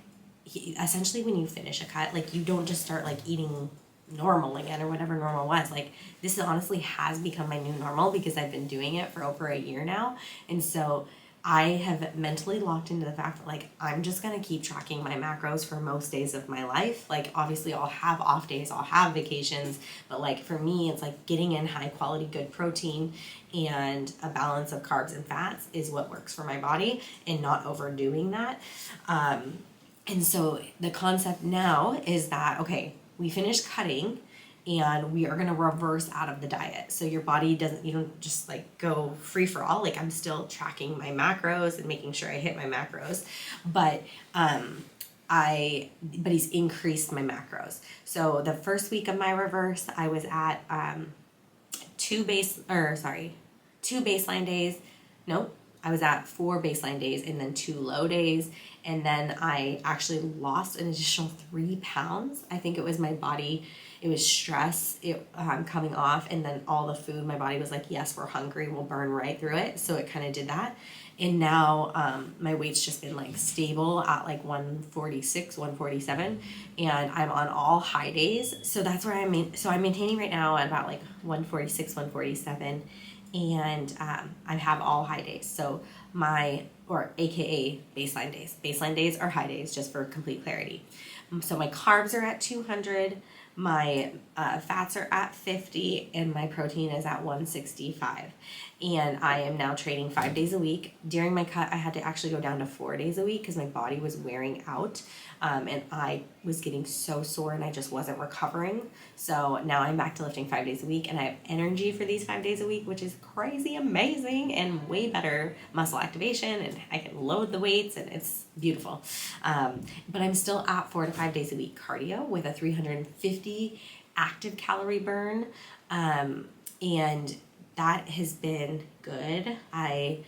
Speaker 1: essentially when you finish a cut, like you don't just start like eating normal again, or whatever normal was. Like, this honestly has become my new normal, because I've been doing it for over a year now. And so I have mentally locked into the fact that like, I'm just going to keep tracking my macros for most days of my life. Like, obviously I'll have off days, I'll have vacations, but like for me, it's like getting in high quality, good protein and a balance of carbs and fats is what works for my body, and not overdoing that. And so the concept now is that, okay, we finished cutting, and we are going to reverse out of the diet. So your body you don't just like go free for all. Like, I'm still tracking my macros and making sure I hit my macros, but he's increased my macros. So the first week of my reverse, I was at 2 baseline days. Nope. I was at 4 baseline days, and then 2 low days. And then I actually lost an additional 3 pounds. I think it was my body. It was stress coming off, and then all the food, my body was like, yes, we're hungry, we'll burn right through it. So it kind of did that. And now my weight's just been like stable at like 146, 147, and I'm on all high days. So that's where I'm maintaining right now at about like 146, 147, and I have all high days. So AKA baseline days. Baseline days are high days, just for complete clarity. So my carbs are at 200, my fats are at 50, and my protein is at 165. And I am now training 5 days a week. During my cut, I had to actually go down to 4 days a week, because my body was wearing out, and I was getting so sore, and I just wasn't recovering. So now I'm back to lifting 5 days a week, and I have energy for these 5 days a week, which is crazy amazing, and way better muscle activation, and I can load the weights, and it's beautiful. But I'm still at 4 to 5 days a week cardio with a 350 active calorie burn, and that has been good. I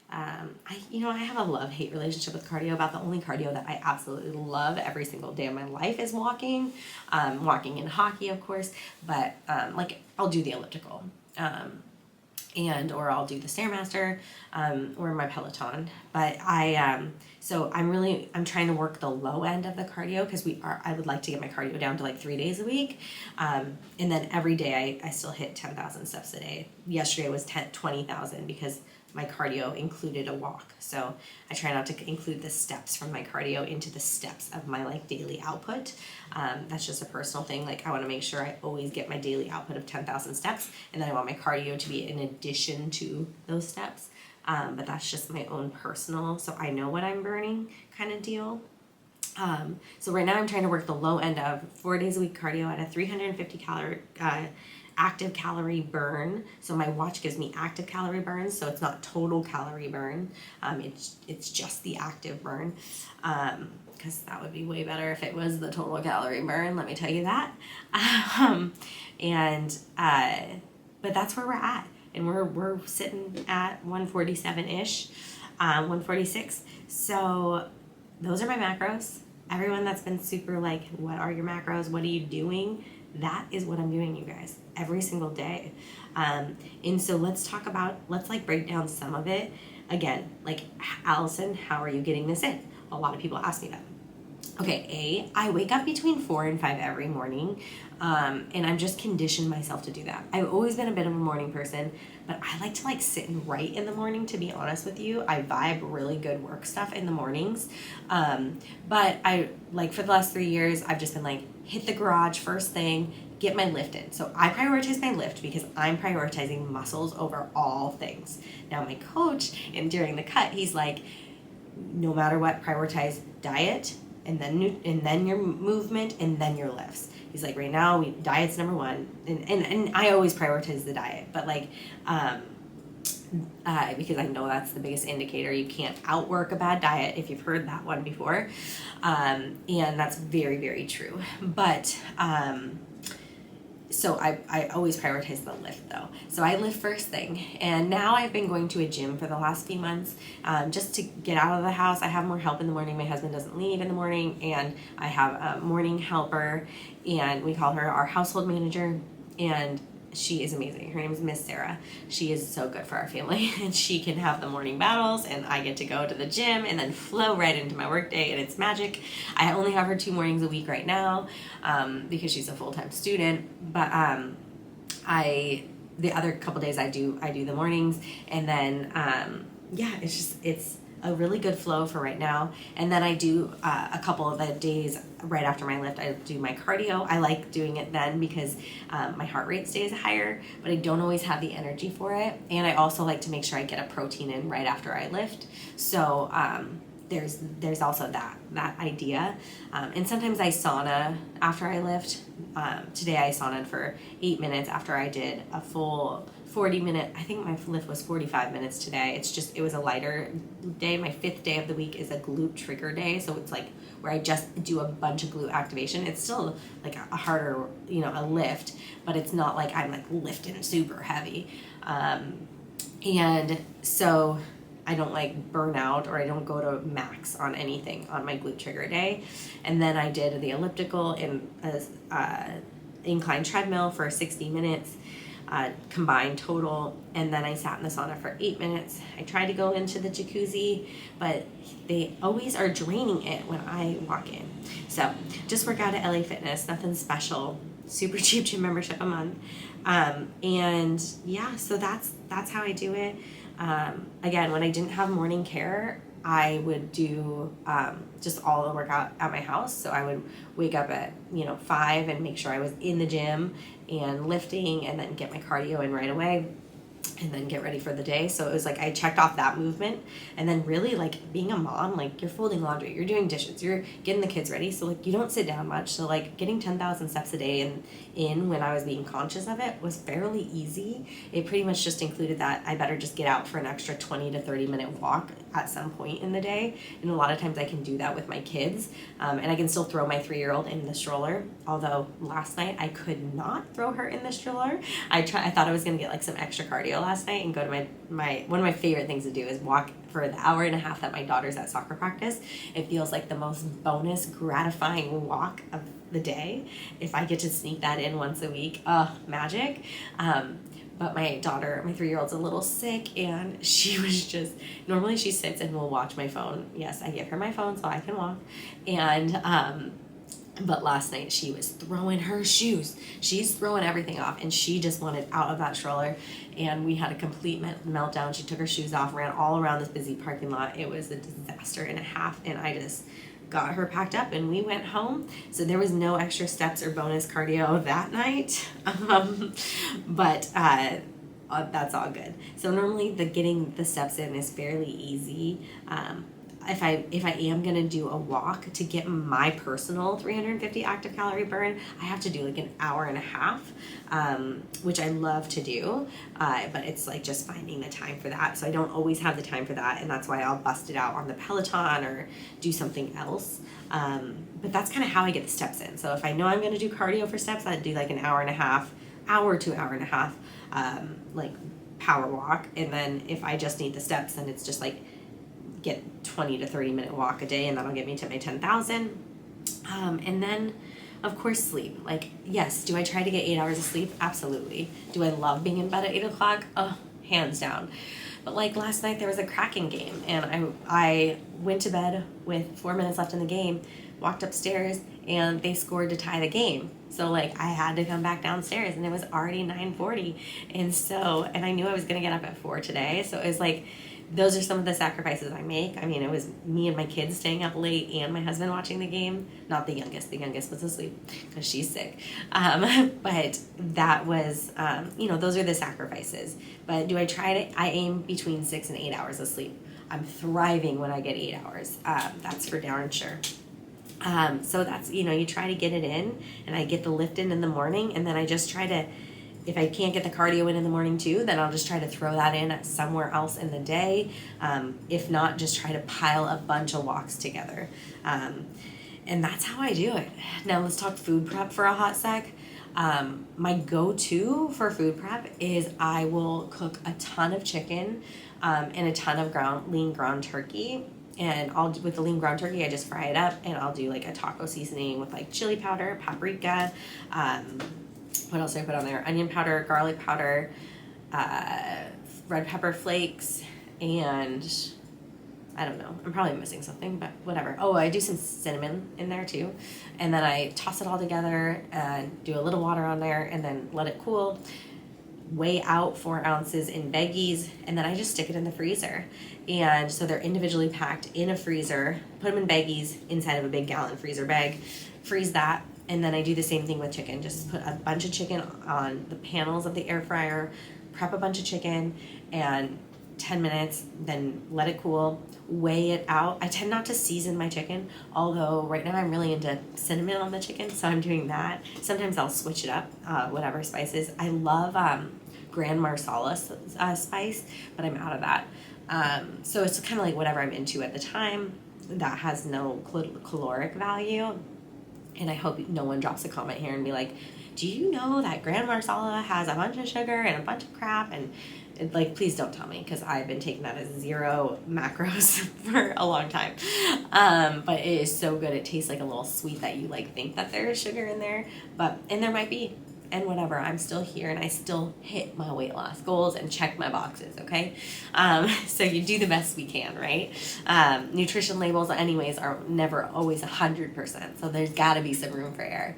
Speaker 1: have a love-hate relationship with cardio. About the only cardio that I absolutely love every single day of my life is walking. Walking in hockey, of course, but I'll do the elliptical, or I'll do the Stairmaster, or my Peloton. But so I'm trying to work the low end of the cardio because I would like to get my cardio down to like 3 days a week. And then every day I still hit 10,000 steps a day. Yesterday was 20,000 because my cardio included a walk. So I try not to include the steps from my cardio into the steps of my like daily output. That's just a personal thing. Like I want to make sure I always get my daily output of 10,000 steps, and then I want my cardio to be in addition to those steps. But that's just my own personal, so I know what I'm burning kind of deal. So right now I'm trying to work the low end of 4 days a week cardio at a 350 calorie active calorie burn. So my watch gives me active calorie burn, so it's not total calorie burn. It's just the active burn, because that would be way better if it was the total calorie burn, let me tell you that. But that's where we're at, and we're sitting at 147-ish, 146. So those are my macros. Everyone that's been super like, what are your macros? What are you doing? That is what I'm doing, you guys, every single day. And so let's break down some of it. Again, like, Allison, how are you getting this in? A lot of people ask me that. Okay, I wake up between 4 and 5 every morning, and I'm just conditioned myself to do that. I've always been a bit of a morning person, but I like to like sit and write in the morning, to be honest with you. I vibe really good work stuff in the mornings. But I, like, for the last 3 years, I've just been like, hit the garage first thing, get my lift in. So I prioritize my lift because I'm prioritizing muscles over all things. Now my coach, and during the cut, he's like, no matter what, prioritize diet, and then your movement, and then your lifts. He's like, right now, diet's number one, and I always prioritize the diet, but like, because I know that's the biggest indicator. You can't outwork a bad diet, if you've heard that one before, and that's very, very true. But so I always prioritize the lift though. So I lift first thing, and now I've been going to a gym for the last few months, just to get out of the house. I have more help in the morning. My husband doesn't leave in the morning, and I have a morning helper, and we call her our household manager, and she is amazing. Her name is Miss Sarah. She is so good for our family, and she can have the morning battles, and I get to go to the gym and then flow right into my work day, and it's magic. I only have her 2 mornings a week right now, because she's a full-time student, but the other couple days I do the mornings, and then it's a really good flow for right now. And then I do a couple of the days right after my lift, I do my cardio. I like doing it then because my heart rate stays higher, but I don't always have the energy for it. And I also like to make sure I get a protein in right after I lift. So there's also that idea. And sometimes I sauna after I lift. Today I saunaed for 8 minutes after I did a full 40-minute, I think my lift was 45 minutes today. It was a lighter day. My 5th day of the week is a glute trigger day. So it's like where I just do a bunch of glute activation. It's still like a harder, a lift, but it's not like I'm like lifting super heavy. And so I don't like burn out, or I don't go to max on anything on my glute trigger day. And then I did the elliptical and incline treadmill for 60 minutes. Combined total, and then I sat in the sauna for 8 minutes. I tried to go into the jacuzzi, but they always are draining it when I walk in. So just work out at LA Fitness, nothing special, super cheap gym membership a month. And yeah, so that's how I do it. Again, when I didn't have morning care, I would do just all the workout at my house. So I would wake up at 5 and make sure I was in the gym and lifting, and then get my cardio in right away. and then get ready for the day. So it was like I checked off that movement, and then really like being a mom, like you're folding laundry, you're doing dishes, you're getting the kids ready, so like you don't sit down much. So like getting 10,000 steps a day and in when I was being conscious of it was fairly easy. It pretty much just included that I better just get out for an extra 20 to 30 minute walk at some point in the day, and a lot of times I can do that with my kids, and I can still throw my 3-year-old in the stroller, although last night I could not throw her in the stroller. I thought I was gonna get like some extra cardio last night and go to my one of my favorite things to do is walk for the hour and a half that my daughter's at soccer practice. It feels like the most bonus gratifying walk of the day if I get to sneak that in once a week. Magic. But my daughter, my 3-year-old's a little sick, and she was just, normally she sits and will watch my phone. Yes, I give her my phone so I can walk. And but last night she was throwing her shoes. She's throwing everything off, and she just wanted out of that stroller, and we had a complete meltdown. She took her shoes off, ran all around this busy parking lot. It was a disaster and a half, and I just got her packed up and we went home. So there was no extra steps or bonus cardio that night. But that's all good. So normally getting the steps in is fairly easy. If I am gonna do a walk to get my personal 350 active calorie burn, I have to do like an hour and a half, which I love to do, but it's like just finding the time for that. So I don't always have the time for that, and that's why I'll bust it out on the Peloton or do something else. But that's kind of how I get the steps in. So if I know I'm gonna do cardio for steps, I'd do like an hour to hour and a half, like power walk. And then if I just need the steps, then it's just like get 20 to 30 minute walk a day, and that'll get me to my 10,000. And then of course sleep. Like, yes, do I try to get 8 hours of sleep? Absolutely. Do I love being in bed at 8 o'clock? Oh, hands down. But like last night there was a Kraken game, and I went to bed with 4 minutes left in the game, walked upstairs, and they scored to tie the game. So like I had to come back downstairs, and it was already 9:40. And I knew I was gonna get up at 4 today. So it was like, those are some of the sacrifices I make. I mean, it was me and my kids staying up late and my husband watching the game. Not the youngest. The youngest was asleep because she's sick. But that was, those are the sacrifices. But do I try to? I aim between 6 and 8 hours of sleep. I'm thriving when I get 8 hours. That's for darn sure. So that's, you try to get it in, and I get the lift in the morning, and then I just try to, if I can't get the cardio in the morning too, then I'll just try to throw that in somewhere else in the day. If not, just try to pile a bunch of walks together. And that's how I do it. Now let's talk food prep for a hot sec. My go-to for food prep is I will cook a ton of chicken and a ton of lean ground turkey. And with the lean ground turkey, I just fry it up, and I'll do like a taco seasoning with like chili powder, paprika, what else do I put on there? Onion powder, garlic powder, red pepper flakes, and I don't know. I'm probably missing something, but whatever. Oh, I do some cinnamon in there too. And then I toss it all together and do a little water on there, and then let it cool. Weigh out 4 ounces in baggies, and then I just stick it in the freezer. And so they're individually packed in a freezer, put them in baggies inside of a big gallon freezer bag, freeze that. And then I do the same thing with chicken. Just put a bunch of chicken on the panels of the air fryer, prep a bunch of chicken, and 10 minutes, then let it cool, weigh it out. I tend not to season my chicken, although right now I'm really into cinnamon on the chicken, so I'm doing that. Sometimes I'll switch it up, whatever spices. I love Grand Marsala spice, but I'm out of that. So it's kind of like whatever I'm into at the time. That has no caloric value. And I hope no one drops a comment here and be like, do you know that Grand Marsala has a bunch of sugar and a bunch of crap? And like, please don't tell me, because I've been taking that as 0 macros for a long time. But it is so good. It tastes like a little sweet that you like think that there is sugar in there, and there might be. And whatever, I'm still here, and I still hit my weight loss goals and check my boxes, okay? So you do the best we can, right? Nutrition labels anyways are never always 100%, so there's gotta be some room for error.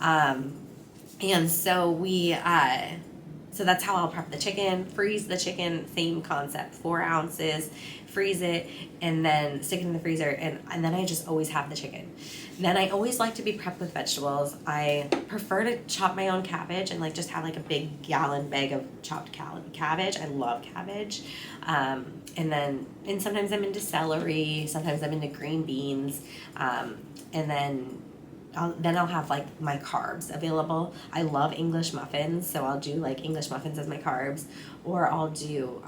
Speaker 1: And so we So that's how I'll prep the chicken. Freeze the chicken, same concept, 4 ounces, freeze it, and then stick it in the freezer, and then I just always have the chicken. Then I always like to be prepped with vegetables. I prefer to chop my own cabbage and like just have like a big gallon bag of chopped cabbage. I love cabbage. And sometimes I'm into celery, sometimes I'm into green beans, and then I'll have like my carbs available. I love English muffins, so I'll do like English muffins as my carbs, or I'll do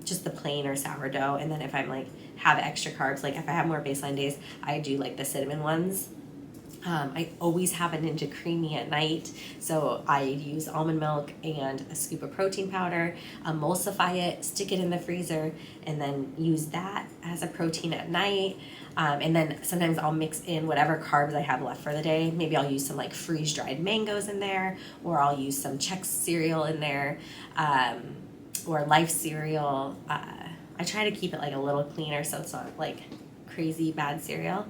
Speaker 1: just the plain or sourdough. And then if I'm like have extra carbs, like if I have more baseline days, I do like the cinnamon ones. I always have a Ninja Creamy at night, so I use almond milk and a scoop of protein powder, emulsify it, stick it in the freezer, and then use that as a protein at night. And then sometimes I'll mix in whatever carbs I have left for the day. Maybe I'll use some like freeze-dried mangoes in there, or I'll use some Chex cereal in there, or Life cereal. I try to keep it like a little cleaner so it's not like crazy bad cereal.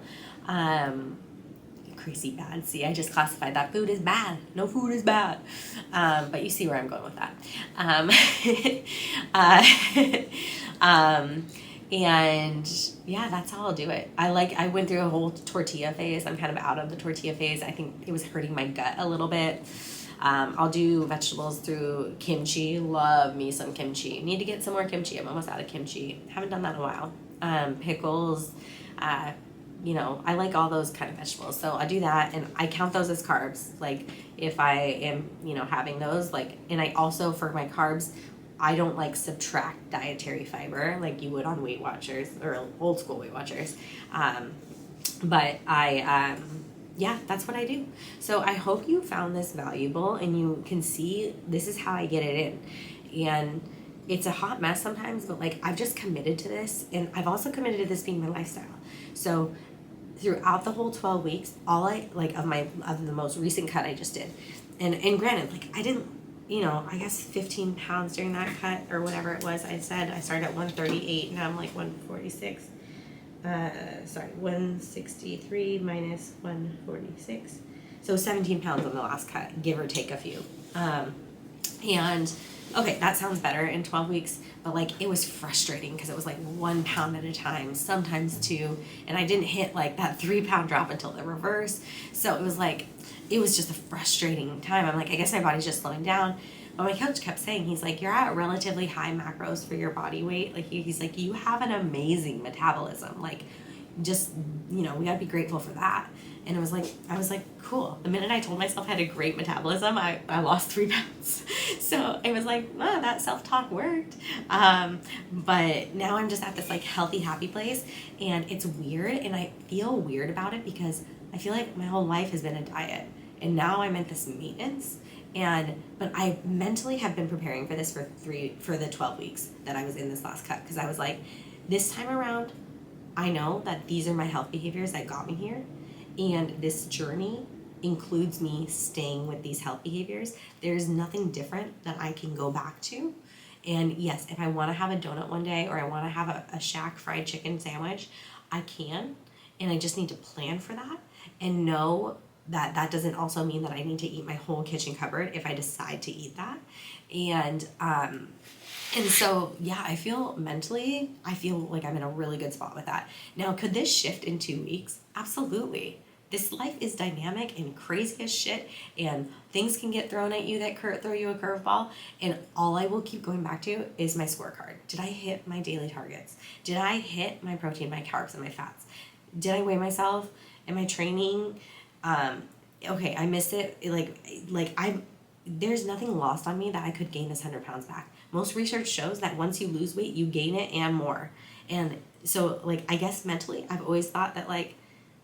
Speaker 1: Crazy bad. See, I just classified that food is bad. No food is bad. But you see where I'm going with that. And yeah, that's how I'll do it. I went through a whole tortilla phase. I'm kind of out of the tortilla phase. I think it was hurting my gut a little bit. I'll do vegetables through kimchi. Love me some kimchi. Need to get some more kimchi. I'm almost out of kimchi. Haven't done that in a while. Pickles, I like all those kind of vegetables. So I do that, and I count those as carbs. Like if I am, having those, like, and I also, for my carbs, I don't like subtract dietary fiber like you would on Weight Watchers or old school Weight Watchers. But that's what I do. So I hope you found this valuable and you can see this is how I get it in. And it's a hot mess sometimes, but like I've just committed to this, and I've also committed to this being my lifestyle. So throughout the whole 12 weeks, all I like of the most recent cut I just did, and granted, like I didn't, I guess 15 pounds during that cut or whatever it was. I said I started at 138, now I'm like 146. 163 minus 146. So 17 pounds on the last cut, give or take a few. And okay, that sounds better in 12 weeks, but like it was frustrating because it was like 1 pound at a time, sometimes 2, and I didn't hit like that 3 pound drop until the reverse. So it was just a frustrating time. I'm like, I guess my body's just slowing down. But my coach kept saying, he's like, you're at relatively high macros for your body weight. Like he's like, you have an amazing metabolism. Like just, we gotta be grateful for that. And I was like, cool. The minute I told myself I had a great metabolism, I lost 3 pounds. So I was like, oh, that self-talk worked. But now I'm just at this like healthy, happy place, and it's weird. And I feel weird about it because I feel like my whole life has been a diet, and now I'm at this maintenance. But I mentally have been preparing for this for the 12 weeks that I was in this last cut, because I was like, this time around, I know that these are my health behaviors that got me here, and this journey includes me staying with these health behaviors. There's nothing different that I can go back to. And yes, if I want to have a donut one day, or I want to have a Shack fried chicken sandwich, I can, and I just need to plan for that and know that doesn't also mean that I need to eat my whole kitchen cupboard if I decide to eat that. And so, yeah, I feel like I'm in a really good spot with that. Now, could this shift in 2 weeks? Absolutely. This life is dynamic and crazy as shit, and things can get thrown at you that throw you a curveball, and all I will keep going back to is my scorecard. Did I hit my daily targets? Did I hit my protein, my carbs, and my fats? Did I weigh myself? Am I training? Okay, I missed it. There's nothing lost on me that I could gain this 100 pounds back. Most research shows that once you lose weight, you gain it and more. And so, I guess mentally, I've always thought that,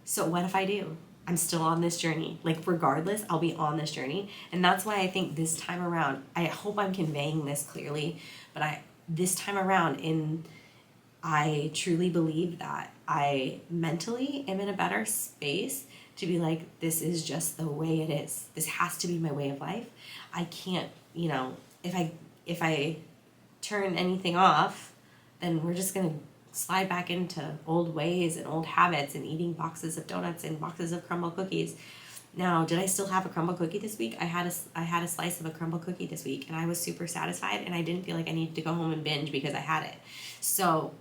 Speaker 1: so what if I do? I'm still on this journey. Regardless, I'll be on this journey. And that's why I think this time around, I hope I'm conveying this clearly, but this time around, I truly believe that I mentally am in a better space to be like, this is just the way it is. This has to be my way of life. I can't, if I turn anything off, then we're just going to slide back into old ways and old habits and eating boxes of donuts and boxes of crumble cookies. Now, did I still have a crumble cookie this week? I had a slice of a crumble cookie this week, and I was super satisfied, and I didn't feel like I needed to go home and binge because I had it. So,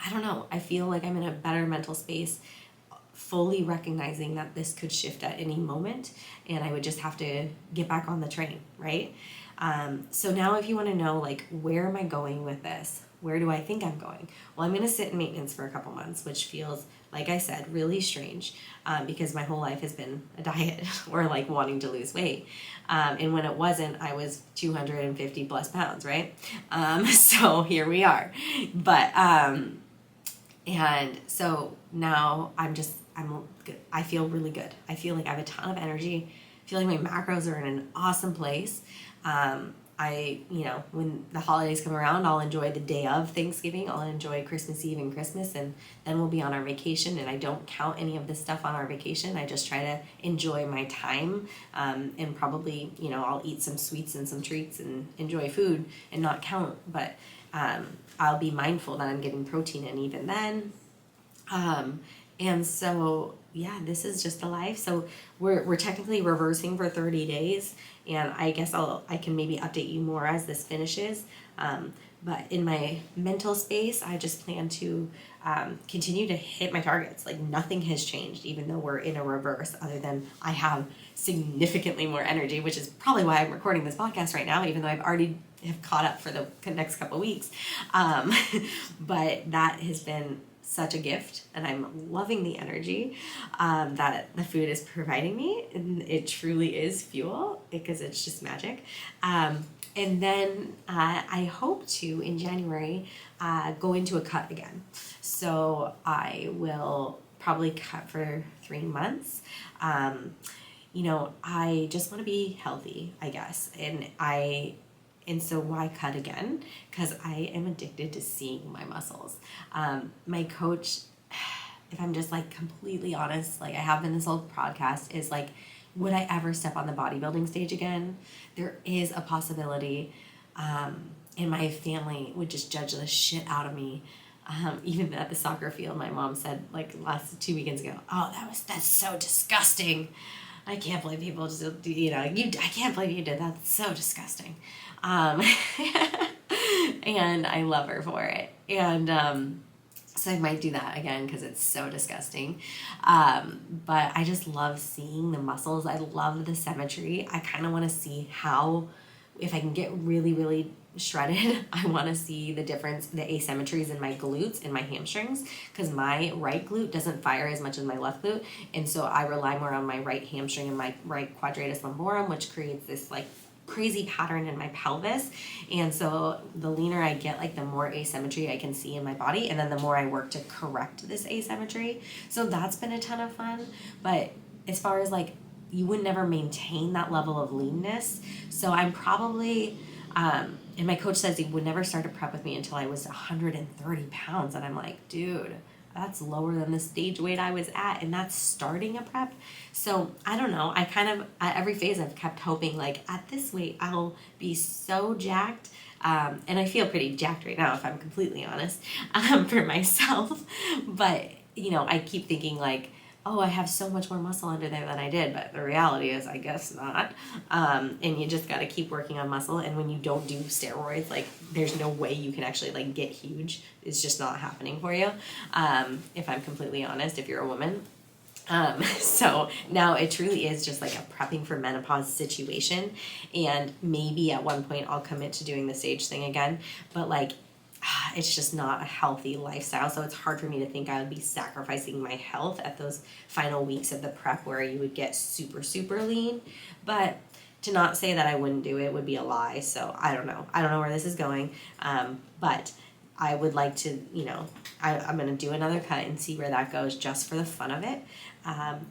Speaker 1: I don't know. I feel like I'm in a better mental space, fully recognizing that this could shift at any moment, and I would just have to get back on the train, right? So now if you want to know, like, where am I going with this? Where do I think I'm going? Well, I'm going to sit in maintenance for a couple months, which feels, like I said, really strange, because my whole life has been a diet or like wanting to lose weight. And when it wasn't, I was 250 plus pounds, right? So here we are. But, and so now I feel really good. I feel like I have a ton of energy. I feel like my macros are in an awesome place. When the holidays come around, I'll enjoy the day of Thanksgiving. I'll enjoy Christmas Eve and Christmas, and then we'll be on our vacation. And I don't count any of this stuff on our vacation. I just try to enjoy my time, and probably, I'll eat some sweets and some treats and enjoy food and not count. But I'll be mindful that I'm getting protein in even then. And so, yeah, this is just the life. So we're technically reversing for 30 days, and I guess I can maybe update you more as this finishes. But in my mental space, I just plan to continue to hit my targets. Like, nothing has changed, even though we're in a reverse, other than I have significantly more energy, which is probably why I'm recording this podcast right now, even though I've already have caught up for the next couple of weeks. But that has been such a gift, and I'm loving the energy that the food is providing me, and it truly is fuel because it's just magic. And then I hope to, in January, go into a cut again. So I will probably cut for 3 months. I just want to be healthy, I guess. And so why cut again? Because I am addicted to seeing my muscles. My coach, if I'm just like completely honest, like I have in this whole podcast, is like, would I ever step on the bodybuilding stage again? There is a possibility. And my family would just judge the shit out of me. Even at the soccer field, my mom said like last 2 weekends ago, "Oh, that's so disgusting. I can't believe people just, I can't believe you did that. That's so disgusting." And I love her for it. And so I might do that again because it's so disgusting. But I just love seeing the muscles. I love the symmetry. I kind of want to see if I can get really, really shredded, I want to see the difference, the asymmetries in my glutes and my hamstrings, because my right glute doesn't fire as much as my left glute, and so I rely more on my right hamstring and my right quadratus lumborum, which creates this like crazy pattern in my pelvis. And so the leaner I get, like the more asymmetry I can see in my body, and then the more I work to correct this asymmetry. So that's been a ton of fun. But as far as like, you would never maintain that level of leanness, so I'm probably and my coach says he would never start a prep with me until I was 130 pounds. And I'm like, dude, that's lower than the stage weight I was at. And that's starting a prep. So I don't know. I kind of, at every phase, I've kept hoping like at this weight, I'll be so jacked. And I feel pretty jacked right now, if I'm completely honest, for myself. But, I keep thinking like, oh, I have so much more muscle under there than I did, but the reality is, I guess not. And you just got to keep working on muscle. And when you don't do steroids, like there's no way you can actually like get huge. It's just not happening for you. If I'm completely honest, if you're a woman. So now it truly is just like a prepping for menopause situation. And maybe at one point I'll commit to doing the stage thing again, but like, it's just not a healthy lifestyle. So it's hard for me to think I would be sacrificing my health at those final weeks of the prep where you would get super, super lean. But to not say that I wouldn't do it would be a lie. So I don't know. I don't know where this is going. But I would like to, I'm going to do another cut and see where that goes just for the fun of it.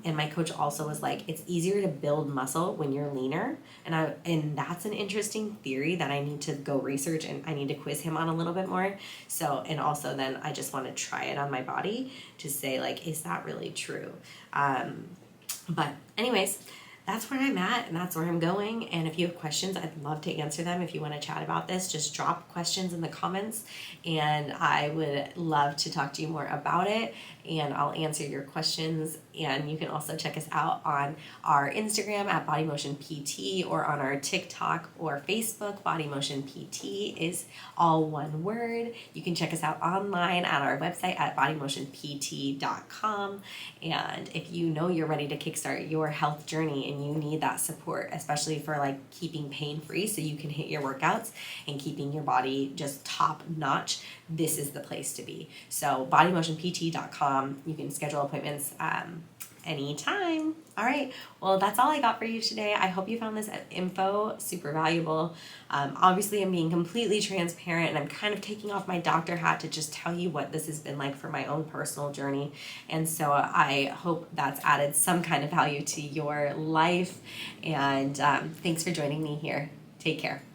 Speaker 1: And my coach also was like, it's easier to build muscle when you're leaner. And that's an interesting theory that I need to go research, and I need to quiz him on a little bit more. So, and also then I just want to try it on my body to say like, is that really true? But anyways, that's where I'm at and that's where I'm going. And if you have questions, I'd love to answer them. If you want to chat about this, just drop questions in the comments and I would love to talk to you more about it, and I'll answer your questions. And you can also check us out on our Instagram at Body Motion PT, or on our TikTok or Facebook. Body Motion PT is all one word. You can check us out online at our website at bodymotionpt.com. And if you know you're ready to kickstart your health journey and you need that support, especially for like keeping pain free so you can hit your workouts and keeping your body just top notch, this is the place to be. So bodymotionpt.com. You can schedule appointments anytime. All right. Well, that's all I got for you today. I hope you found this info super valuable. Obviously, I'm being completely transparent and I'm kind of taking off my doctor hat to just tell you what this has been like for my own personal journey. And so I hope that's added some kind of value to your life. And thanks for joining me here. Take care.